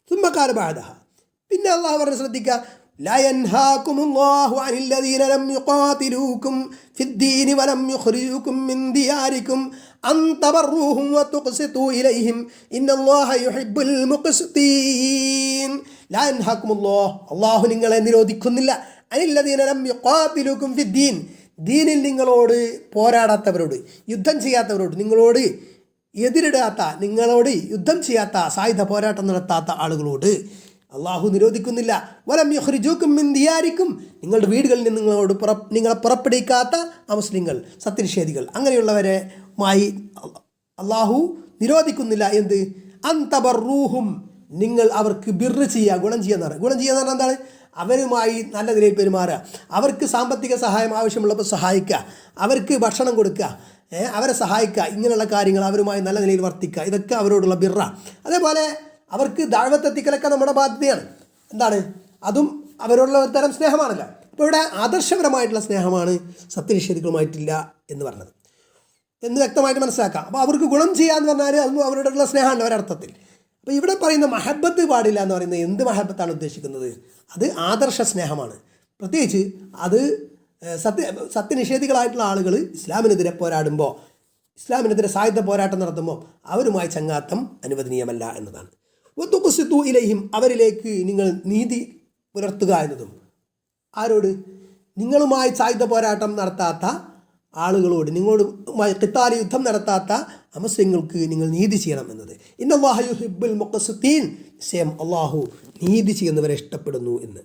ثم قال بعدها, പിന്നെ അള്ളാഹു പറഞ്ഞ് ശ്രദ്ധിക്കുക, لا ينهاكم الله عن الذين لم يقاتلوكم في الدين ولم يخرجوكم من دياركم أن تبروهم وتقسطوا إليهم إن الله يحب المقسطين. لا ينهاكم الله, അള്ളാഹു നിങ്ങളെ നിരോധിക്കുന്നില്ല, അനില്ലദീന ലം യുഖാതിലുകും ഫിദ്ദീൻ, ദീനിൽ നിങ്ങളോട് പോരാടാത്തവരോട്, യുദ്ധം ചെയ്യാത്തവരോട്, നിങ്ങളോട് എതിരിടാത്ത, നിങ്ങളോട് യുദ്ധം ചെയ്യാത്ത, സായുധ പോരാട്ടം നടത്താത്ത ആളുകളോട് അള്ളാഹു നിരോധിക്കുന്നില്ല. വലം യുഖ്രിജൂകും മിൻ ദിയാരിക്കും, നിങ്ങളുടെ വീടുകളിൽ നിന്ന് നിങ്ങളെ പുറപ്പെടുവിക്കാത്ത അമുസ്ലിങ്ങൾ, സത്യനിഷേധികൾ, അങ്ങനെയുള്ളവരുമായി അള്ളാഹു നിരോധിക്കുന്നില്ല. എന്ത്? അൻതബറൂഹും, നിങ്ങൾ അവർക്ക് ബിർറ് ചെയ്യുക, ഗുണം ചെയ്യുക എന്ന് പറഞ്ഞാൽ എന്താണ്? അവരുമായി നല്ല നിലയിൽ പെരുമാറുക, അവർക്ക് സാമ്പത്തിക സഹായം ആവശ്യമുള്ളപ്പോൾ സഹായിക്കുക, അവർക്ക് ഭക്ഷണം കൊടുക്കുക, അവരെ സഹായിക്കുക, ഇങ്ങനെയുള്ള കാര്യങ്ങൾ, അവരുമായി നല്ല നിലയിൽ വർത്തിക്കുക, ഇതൊക്കെ അവരോടുള്ള ബിർറ. അതേപോലെ അവർക്ക് ദഅവത്ത് എത്തിക്കലൊക്കെ നമ്മുടെ ബാധ്യതയാണ്. എന്താണ്? അതും അവരോടുള്ള ഒരു തരം സ്നേഹമാണല്ലോ. അപ്പോൾ ഇവിടെ ആദർശപരമായിട്ടുള്ള സ്നേഹമാണ് സത്യനിഷേധികളുമായിട്ടില്ല എന്ന് പറഞ്ഞത് എന്ന് വ്യക്തമായിട്ട് മനസ്സിലാക്കാം. അപ്പോൾ അവർക്ക് ഗുണം ചെയ്യാന്ന് പറഞ്ഞാൽ അതും അവരോടുള്ള സ്നേഹമാണ് ഒരർത്ഥത്തിൽ. അപ്പോൾ ഇവിടെ പറയുന്ന മഹബത്ത് പാടില്ല എന്ന് പറയുന്നത് എന്ത് മഹബത്താണ് ഉദ്ദേശിക്കുന്നത്? അത് ആദർശ സ്നേഹമാണ്. പ്രത്യേകിച്ച് അത് സത്യനിഷേധികളായിട്ടുള്ള ആളുകൾ ഇസ്ലാമിനെതിരെ പോരാടുമ്പോൾ, ഇസ്ലാമിനെതിരെ സായുധ പോരാട്ടം നടത്തുമ്പോൾ അവരുമായി ചങ്ങാത്തം അനുവദനീയമല്ല എന്നതാണ്. വതുഖ്സിതു ഇലൈഹിം, അവരിലേക്ക് നിങ്ങൾ നീതി പുലർത്തുക എന്നതും. ആരോട്? നിങ്ങളുമായി സായുധ പോരാട്ടം നടത്താത്ത ആളുകളോട്, നിങ്ങളുമായി ഖിത്താൽ യുദ്ധം നടത്താത്ത അമുസ്ലിങ്ങൾക്ക് നിങ്ങൾ നീതി ചെയ്യണം എന്നത്. ഇന്നല്ലാഹു യുഹിബ്ബുൽ മുഖ്സിതീൻ, നിശ്ചയം അള്ളാഹു നീതി ചെയ്യുന്നവരെ ഇഷ്ടപ്പെടുന്നു എന്ന്.